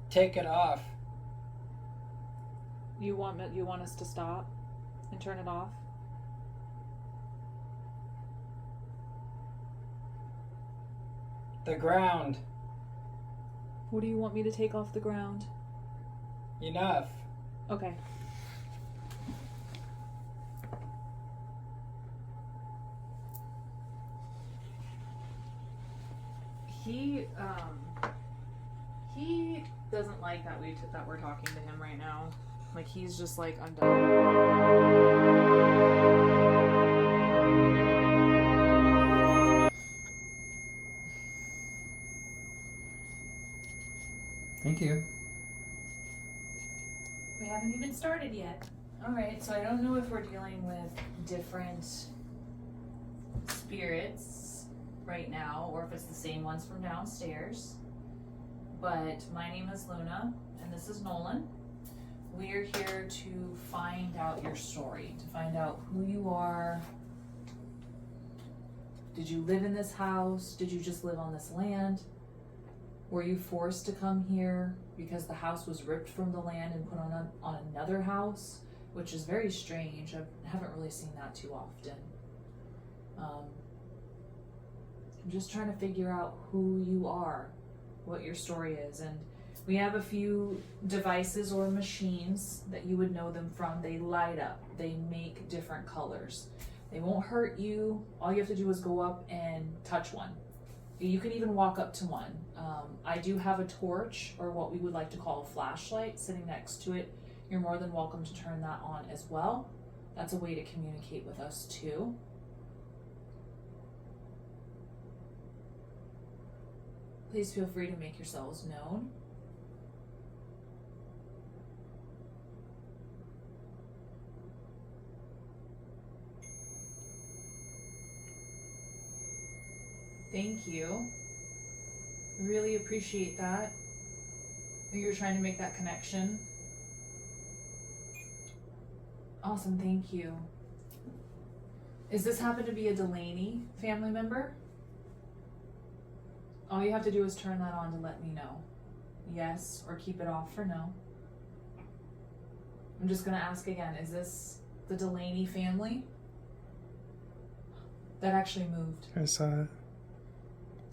Take it off. You want us to stop and turn it off? The ground. What do you want me to take off the ground? Enough. Okay. He doesn't like that we're talking to him right now. He's just I'm done. Thank you. We haven't even started yet. Alright, so I don't know if we're dealing with different spirits right now or if it's the same ones from downstairs. But my name is Luna and this is Nolan. We're here to find out your story, to find out who you are. Did you live in this house? Did you just live on this land? Were you forced to come here because the house was ripped from the land and put on another house? Which is very strange. I haven't really seen that too often. I'm just trying to figure out who you are, what your story is. And we have a few devices or machines that you would know them from. They light up, they make different colors. They won't hurt you. All you have to do is go up and touch one. You can even walk up to one. I do have a torch, or what we would like to call a flashlight, sitting next to it. You're more than welcome to turn that on as well. That's a way to communicate with us too. Please feel free to make yourselves known. Thank you. Really appreciate that. You're trying to make that connection. Awesome, thank you. Is this happen to be a Delaney family member? All you have to do is turn that on to let me know. Yes, or keep it off for no. I'm just gonna ask again, is this the Delaney family? That actually moved. I saw it.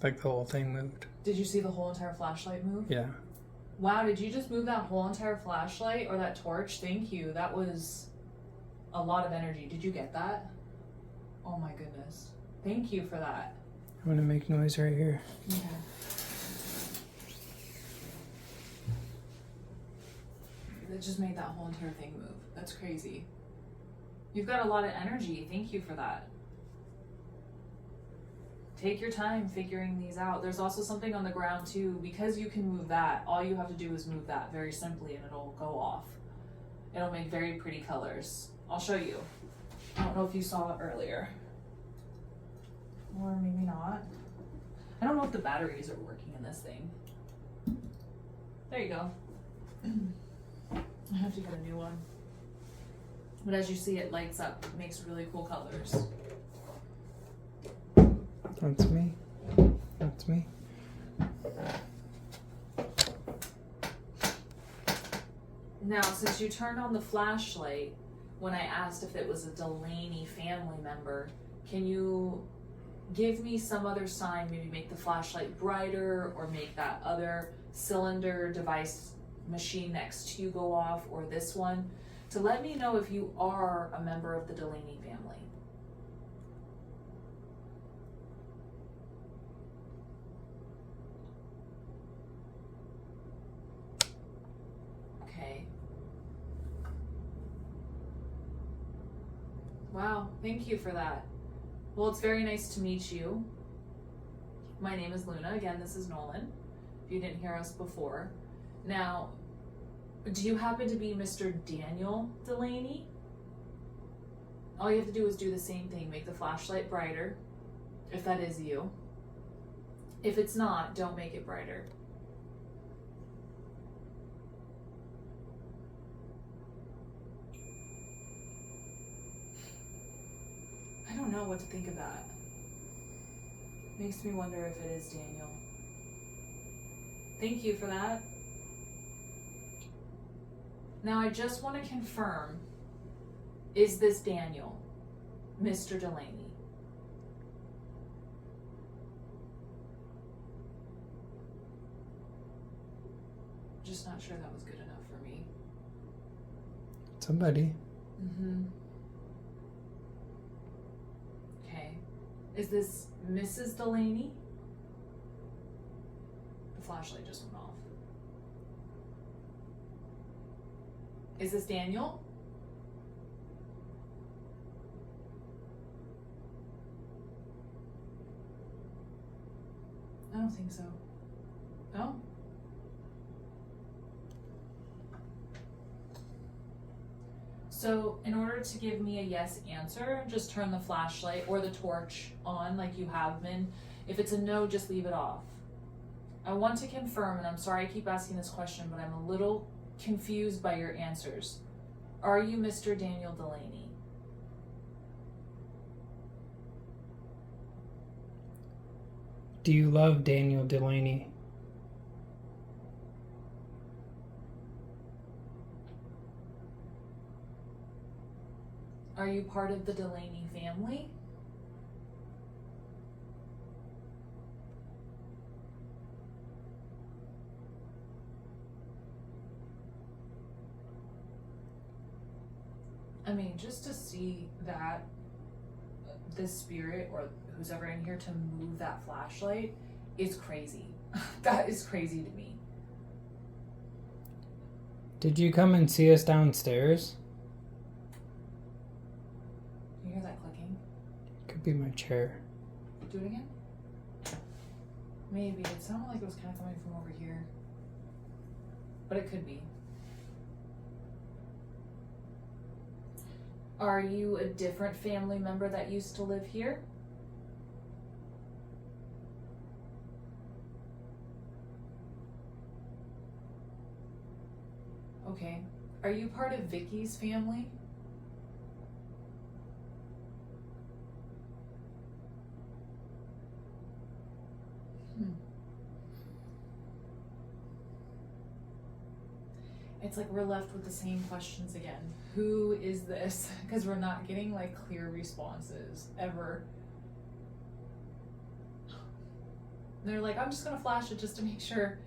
Like the whole thing moved. Did you see the whole entire flashlight move? Yeah. Wow, did you just move that whole entire flashlight or that torch? Thank you. That was a lot of energy. Did you get that? Oh my goodness. Thank you for that. I'm gonna make noise right here. Okay. It just made that whole entire thing move. That's crazy. You've got a lot of energy. Thank you for that. Take your time figuring these out. There's also something on the ground too. Because you can move that, all you have to do is move that very simply and it'll go off. It'll make very pretty colors. I'll show you. I don't know if you saw it earlier. Or maybe not. I don't know if the batteries are working in this thing. There you go. I have to get a new one. But as you see, it lights up. It makes really cool colors. That's me. That's me. Now, since you turned on the flashlight, when I asked if it was a Delaney family member, can you give me some other sign, maybe make the flashlight brighter or make that other cylinder device machine next to you go off, or this one, to let me know if you are a member of the Delaney family. Okay. Wow, thank you for that. Well, it's very nice to meet you. My name is Luna. Again, this is Nolan, if you didn't hear us before. Now, do you happen to be Mr. Daniel Delaney? All you have to do is do the same thing. Make the flashlight brighter, if that is you. If it's not, don't make it brighter. I don't know what to think of that. Makes me wonder if it is Daniel. Thank you for that. Now I just want to confirm, is this Daniel, Mr. Delaney? Just not sure that was good enough for me. Somebody. Mm-hmm. Okay. Is this Mrs. Delaney? The flashlight just went off. Is this Daniel? I don't think so. No? So in order to give me a yes answer, just turn the flashlight or the torch on like you have been. If it's a no, just leave it off. I want to confirm, and I'm sorry I keep asking this question, but I'm a little confused by your answers. Are you Mr. Daniel Delaney? Do you love Daniel Delaney? Are you part of the Delaney family? I mean, just to see that this spirit or who's ever in here to move that flashlight is crazy. That is crazy to me. Did you come and see us downstairs? You hear that clicking? Could be my chair. Do it again? Maybe. It sounded like it was kind of coming from over here. But it could be. Are you a different family member that used to live here? Okay. Are you part of Vicky's family? It's like we're left with the same questions again. Who is this? Because we're not getting like clear responses ever. They're like, I'm just gonna flash it just to make sure.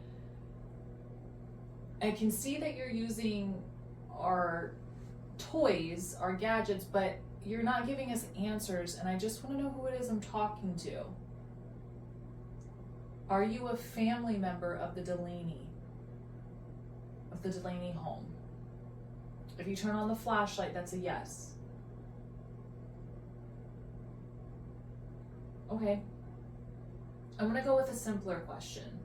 I can see that you're using our toys, our gadgets, but you're not giving us answers, and I just want to know who it is I'm talking to. Are you a family member of the Delaney? Of the Delaney home? If you turn on the flashlight, that's a yes. Okay. I'm gonna go with a simpler question.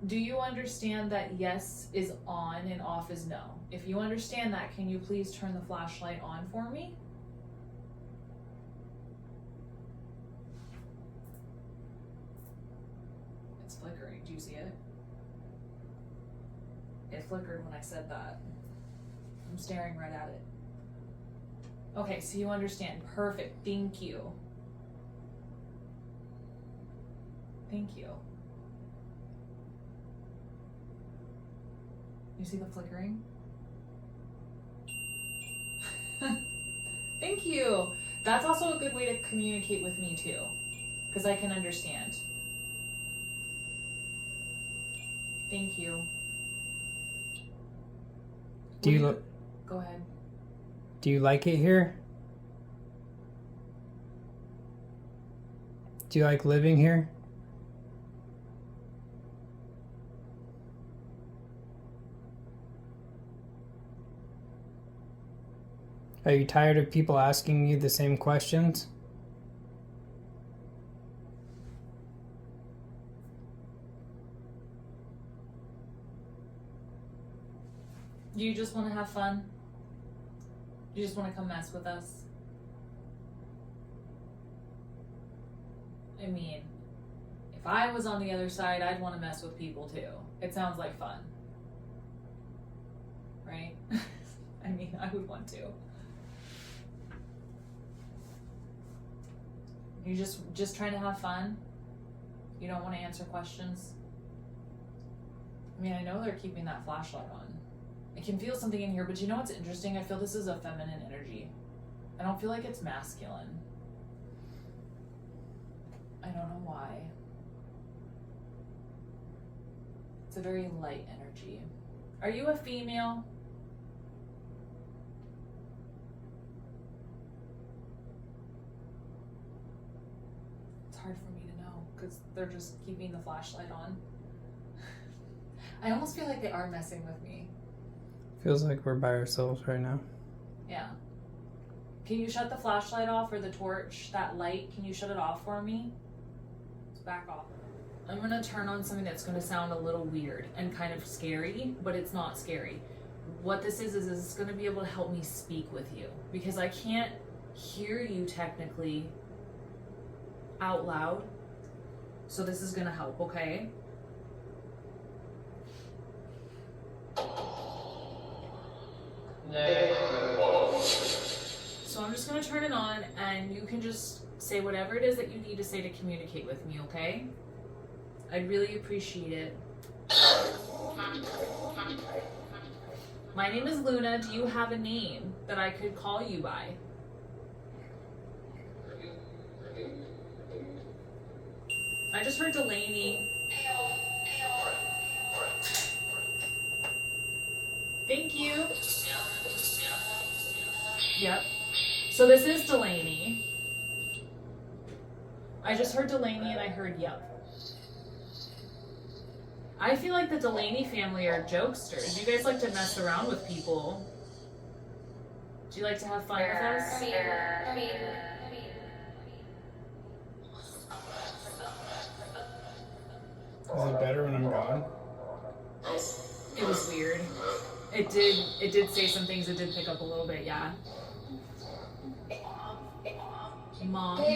Do you understand that yes is on and off is no? If you understand that, can you please turn the flashlight on for me? It's flickering. Do you see it? It flickered when I said that. I'm staring right at it. Okay, so you understand. Perfect. Thank you. Thank you. You see the flickering? Thank you. That's also a good way to communicate with me too, because I can understand. Thank you. Do you Go ahead. Do you like it here? Do you like living here? Are you tired of people asking you the same questions? Do you just want to have fun? You just want to come mess with us? I mean, if I was on the other side, I'd want to mess with people too. It sounds like fun. Right? I mean, I would want to. You just trying to have fun? You don't want to answer questions? I mean, I know they're keeping that flashlight on. I can feel something in here, but you know what's interesting? I feel this is a feminine energy. I don't feel like it's masculine. I don't know why. It's a very light energy. Are you a female? It's hard for me to know because they're just keeping the flashlight on. I almost feel like they are messing with me. Feels like we're by ourselves right now. Yeah. Can you shut the flashlight off or the torch, that light? Can you shut it off for me? It's back off. I'm gonna turn on something that's gonna sound a little weird and kind of scary, but it's not scary. what this is it's going to be able to help me speak with you, because I can't hear you technically out loud. So this is going to help, okay? So I'm just going to turn it on, and you can just say whatever it is that you need to say to communicate with me, okay? I'd really appreciate it. My name is Luna. Do you have a name that I could call you by? I just heard Delaney. Thank you. Yep. So this is Delaney. I just heard Delaney and I heard yep. I feel like the Delaney family are jokesters. You guys like to mess around with people. Do you like to have fun with us? Is it better when I'm gone? It was weird. It did say some things. It did pick up a little bit, yeah. Mom? Are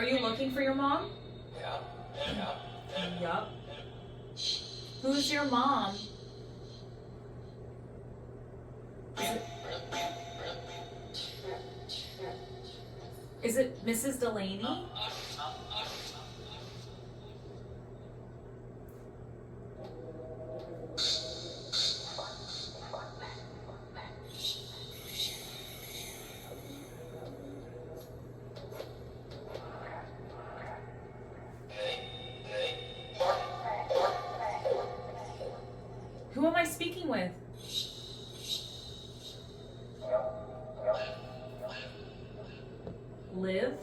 you looking for your mom? Yup. Who's your mom? Is it Mrs. Delaney? Who am I speaking with? Liv?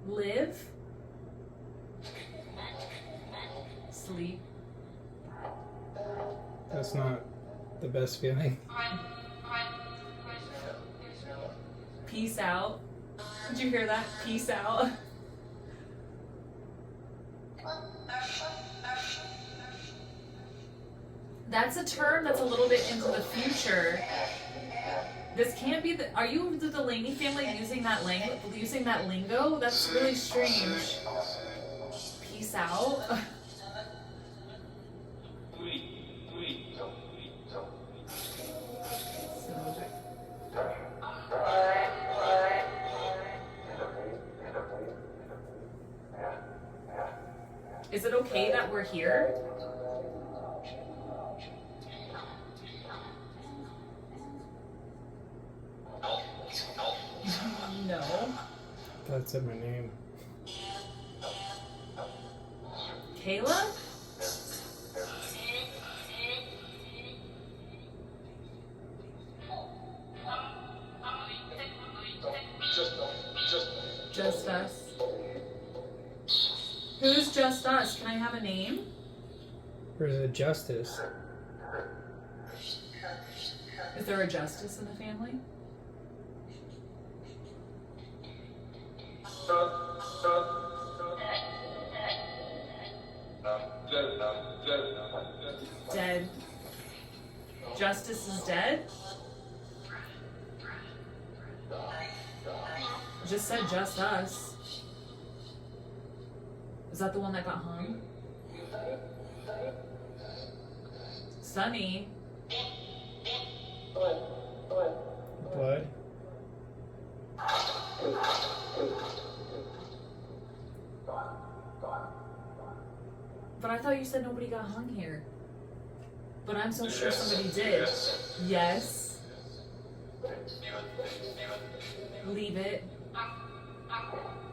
Live? Sleep? That's not the best feeling. Peace out. Did you hear that? Peace out. That's a term that's a little bit into the future. This can't be the. Are you the Delaney family using that lingo? That's really strange. Peace out. Is it okay that we're here? No. That said my name. Kayla? Just us. Who's just us? Can I have a name? Or is it Justice? Is there a Justice in the family? Dead. Justice is dead? Just said just us. Is that the one that got hung? Sunny. Blood? But I thought you said nobody got hung here. But I'm so sure somebody did. Yes. Leave it.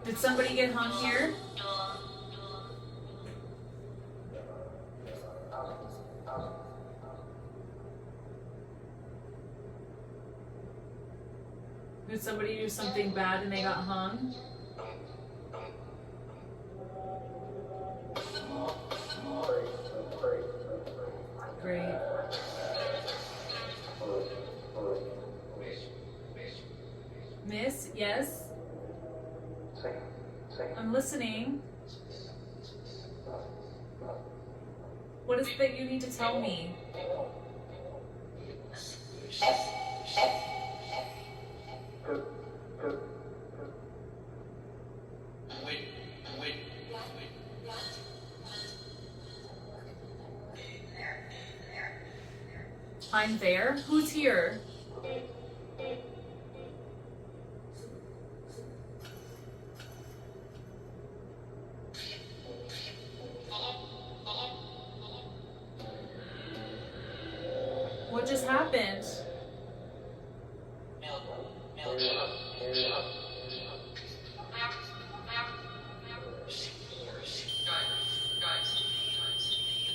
Did somebody get hung here? Did somebody do something bad and they got hung? Great. Miss, yes? I'm listening. What is it that you need to tell me? I'm there? Who's here? What just happened?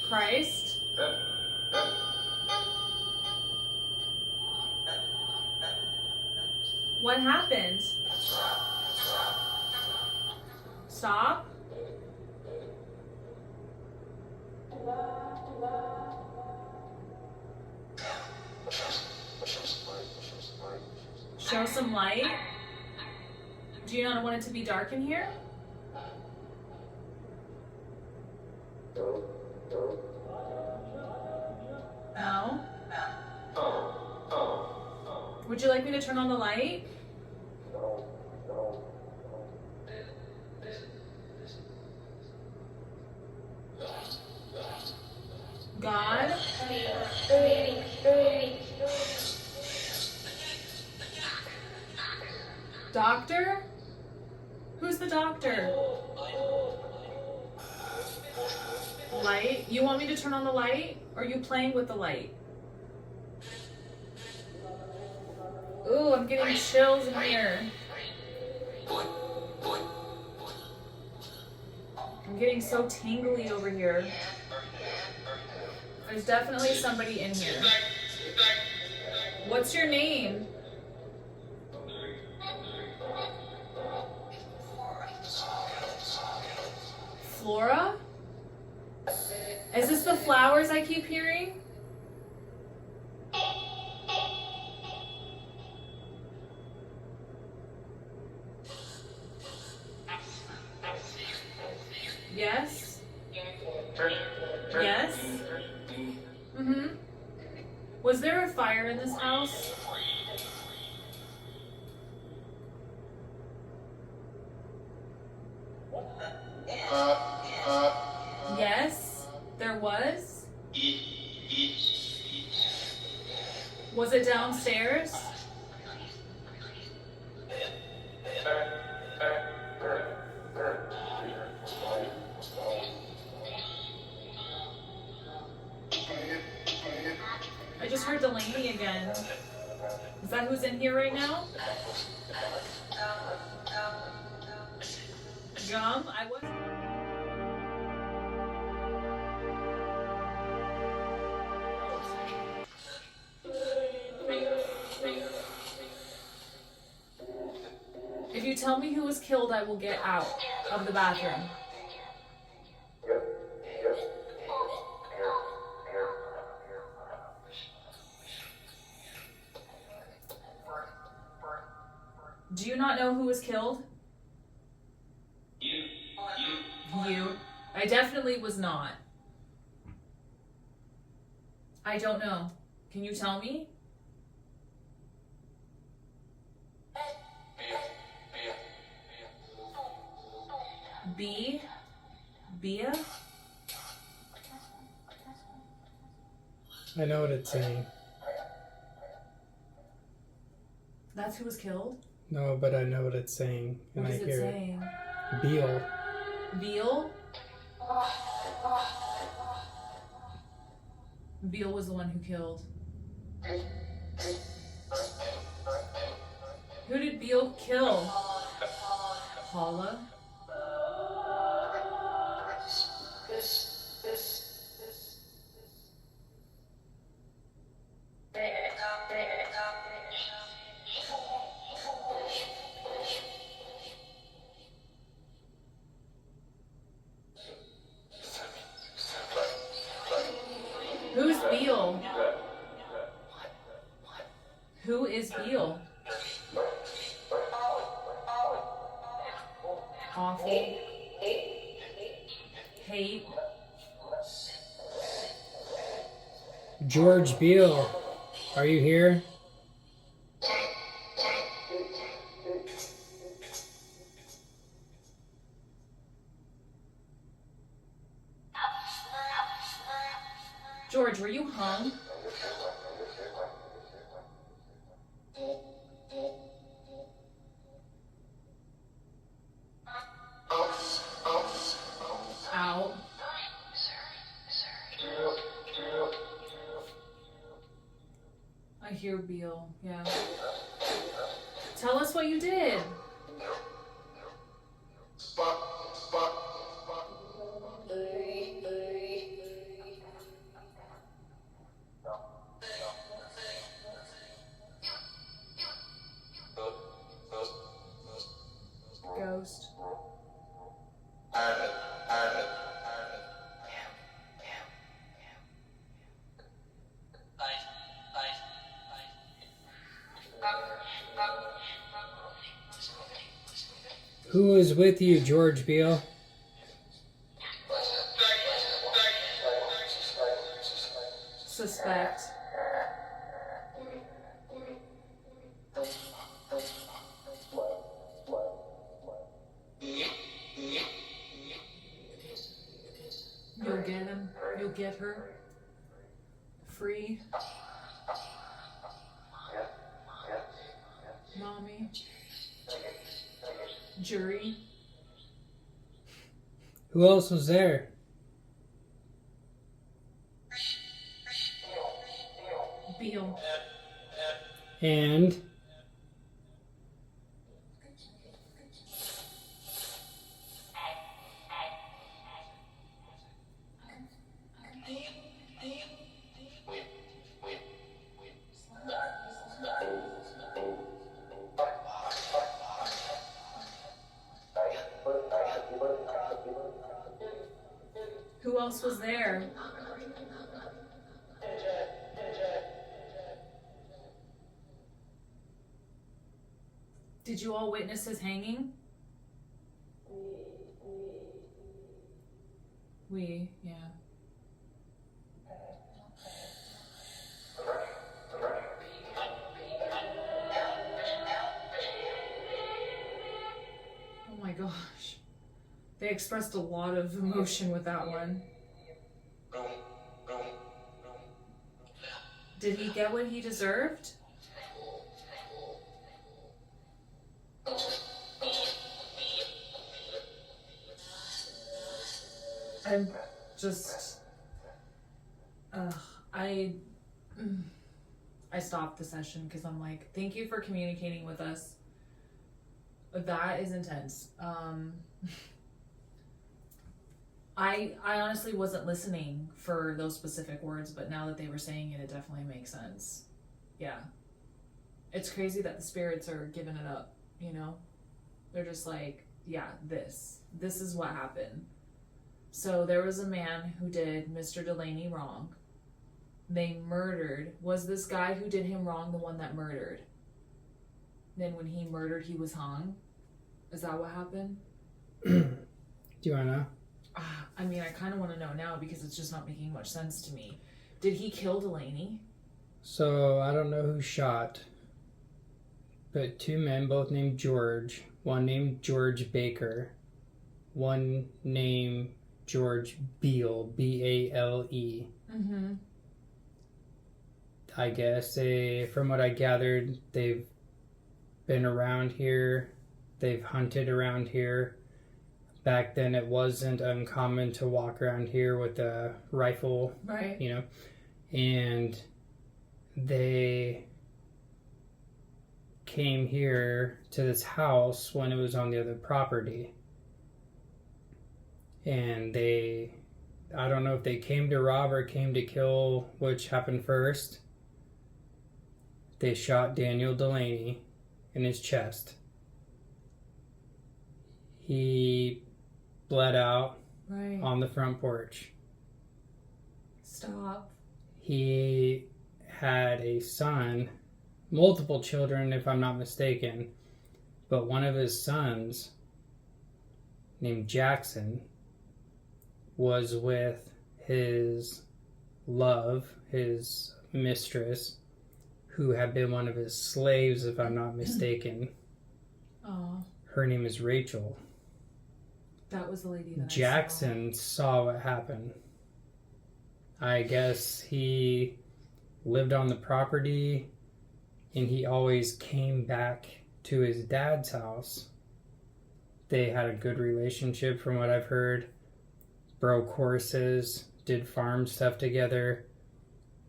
Christ? What happened? Stop? Show some light? Do you not want it to be dark in here? No? Would you like me to turn on the light? God? Doctor? Who's the doctor? Light? You want me to turn on the light? Or are you playing with the light? Ooh, I'm getting chills in here. I'm getting so tingly over here. There's definitely somebody in here. What's your name? Flora? Is this the flowers I keep hearing? Yes? Yes? Mm-hmm. Was there a fire in this house? Yes, there was. Was it downstairs? I just heard Delaney again. Is that who's in here right now? Gum? I was. If you tell me who was killed, I will get out of the bathroom. Do you not know who was killed? You. I definitely was not. I don't know. Can you tell me? B? Bia? I know what it's saying. That's who was killed? No, but I know what it's saying, and What I is it hear saying? it. Beal. Beal? Beal was the one who killed. Who did Beal kill? Paula? Who's Beal? Who is Beal? Awful. hate. George Beale, are you here? George, were you hung? Out. I hear Beale, yeah. Tell us what you did. Ghost. Who is with you, George Beale? Suspect. You'll get him. You'll get her. Free. Mommy. Jury. Who else was there? Beale. And Who else was there? Did you all witness his hanging? We, yeah. Oh my gosh. They expressed a lot of emotion with that one. Did he get what he deserved? I'm just, I stopped the session because I'm like, thank you for communicating with us. That is intense. I honestly wasn't listening for those specific words, but now that they were saying it, it definitely makes sense. Yeah. It's crazy that the spirits are giving it up, you know? They're just like, yeah, this is what happened. So there was a man who did Mr. Delaney wrong. They murdered. Was this guy who did him wrong the one that murdered? Then when he murdered, he was hung? Is that what happened? do you want to know? I mean, I kind of want to know now because it's just not making much sense to me. Did he kill Delaney? So, I don't know who shot, but two men, both named George. One named George Baker. One named George Beale, B-A-L-E. Mm-hmm. I guess from what I gathered, they've been around here. They've hunted around here. Back then, it wasn't uncommon to walk around here with a rifle, Right. you know, and they came here to this house when it was on the other property. And I don't know if they came to rob or came to kill, which happened first. They shot Daniel Delaney in his chest. He bled out Right. on the front porch. Stop. He had a son, multiple children if I'm not mistaken, but one of his sons, named Jackson, was with his love, his mistress, who had been one of his slaves, if I'm not mistaken. Oh, Her name is Rachel. that was the lady that Jackson saw what happened. I guess he lived on the property and he always came back to his dad's house. They had a good relationship from what I've heard. Broke horses, did farm stuff together.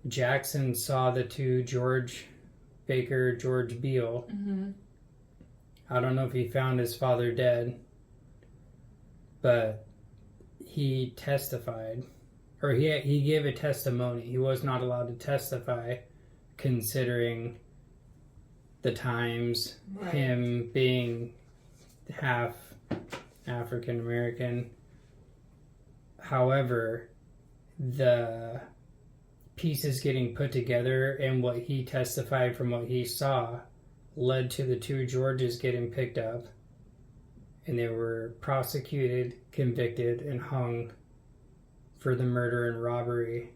Jackson saw the two, George Baker, George Beale. Mm-hmm. I don't know if he found his father dead, but he testified, or he gave a testimony. He was not allowed to testify, considering the times, Right. him being half African American. However, the pieces getting put together and what he testified from what he saw led to the two Georges getting picked up, and they were prosecuted, convicted, and hung for the murder and robbery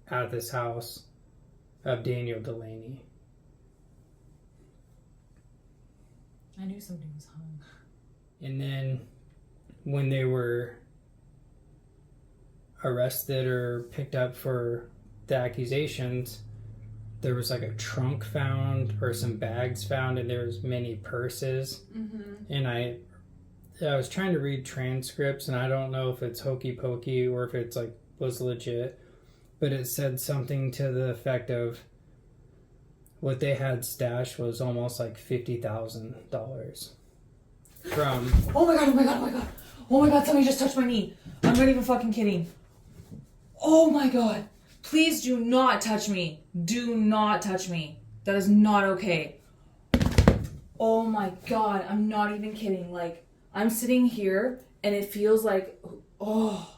at this house of Daniel Delaney. I knew somebody was hung. And then when they were arrested or picked up for the accusations, there was like a trunk found or some bags found, and there was many purses. Mm-hmm. And I was trying to read transcripts, and I don't know if it's hokey pokey or if it's like was legit, but it said something to the effect of what they had stashed was almost like $50,000 from. Oh my god, oh my god, oh my god. Oh my god, somebody just touched my knee. I'm not even fucking kidding. Oh my god. Please do not touch me. Do not touch me. That is not okay. Oh my god, I'm not even kidding. Like, I'm sitting here and it feels like, oh,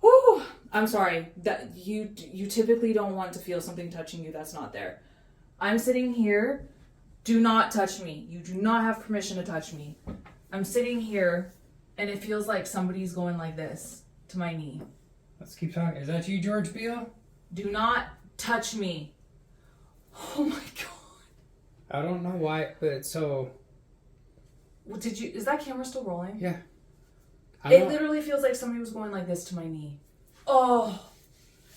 whoo. I'm sorry. That you typically don't want to feel something touching you that's not there. I'm sitting here. Do not touch me. You do not have permission to touch me. I'm sitting here and it feels like somebody's going like this to my knee. Let's keep talking. Is that you, George Beale? Do not touch me. Oh my god. I don't know why, but so. Well, is that camera still rolling? Yeah. It literally feels like somebody was going like this to my knee. Oh.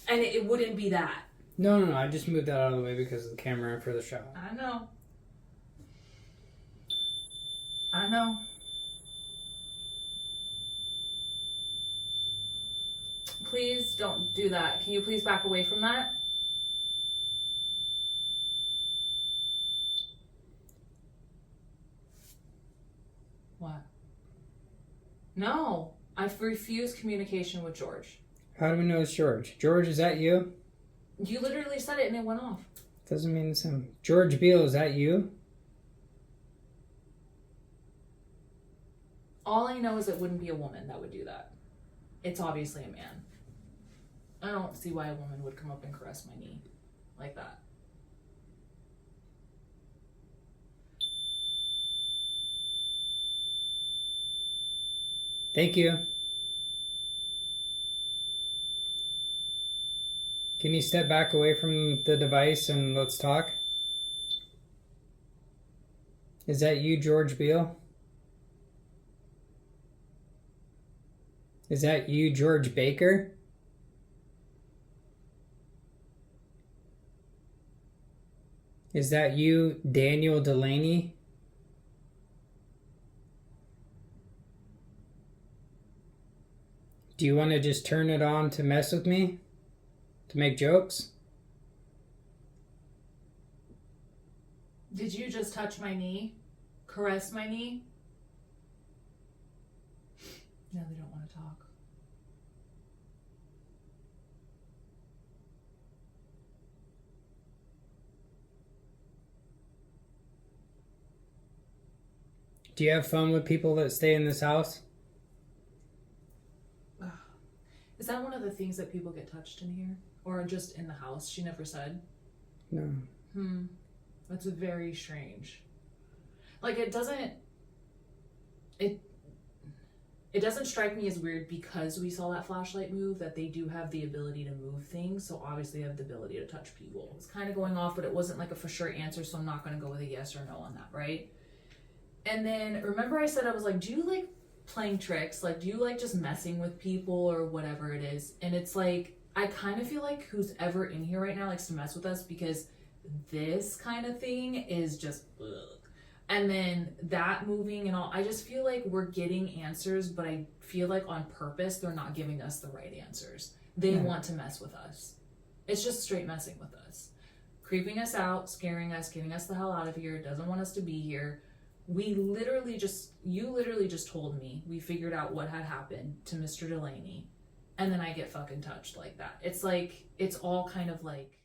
And it wouldn't be that. No. I just moved that out of the way because of the camera for the shot. I know. I know. Please don't do that. Can you please back away from that? What? No. I refuse communication with George. How do we know it's George? George, is that you? You literally said it and it went off. Doesn't mean it's him. George Beale, is that you? All I know is it wouldn't be a woman that would do that. It's obviously a man. I don't see why a woman would come up and caress my knee like that. Thank you. Can you step back away from the device and let's talk? Is that you, George Beale? Is that you, George Baker? Is that you, Daniel Delaney? Do you want to just turn it on to mess with me? To make jokes? Did you just touch my knee? Caress my knee? No, they don't want to talk. Do you have fun with people that stay in this house? Is that one of the things that people get touched in here? Or just in the house? She never said. No. That's very strange. Like, it doesn't... It it doesn't strike me as weird because we saw that flashlight move, that they do have the ability to move things. So obviously they have the ability to touch people. It's kind of going off, but it wasn't like a for sure answer. So I'm not going to go with a yes or no on that, right? And then remember I said, I was like, do you like playing tricks? Like, do you like just messing with people or whatever it is? And it's like, I kind of feel like who's ever in here right now likes to mess with us, because this kind of thing is just ugh. And then that moving and all, I just feel like we're getting answers, but I feel like on purpose they're not giving us the right answers. They want to mess with us. It's just straight messing with us, creeping us out, scaring us, getting us the hell out of here, doesn't want us to be here. You literally just told me we figured out what had happened to Mr. Delaney, and then I get fucking touched like that. It's like, it's all kind of like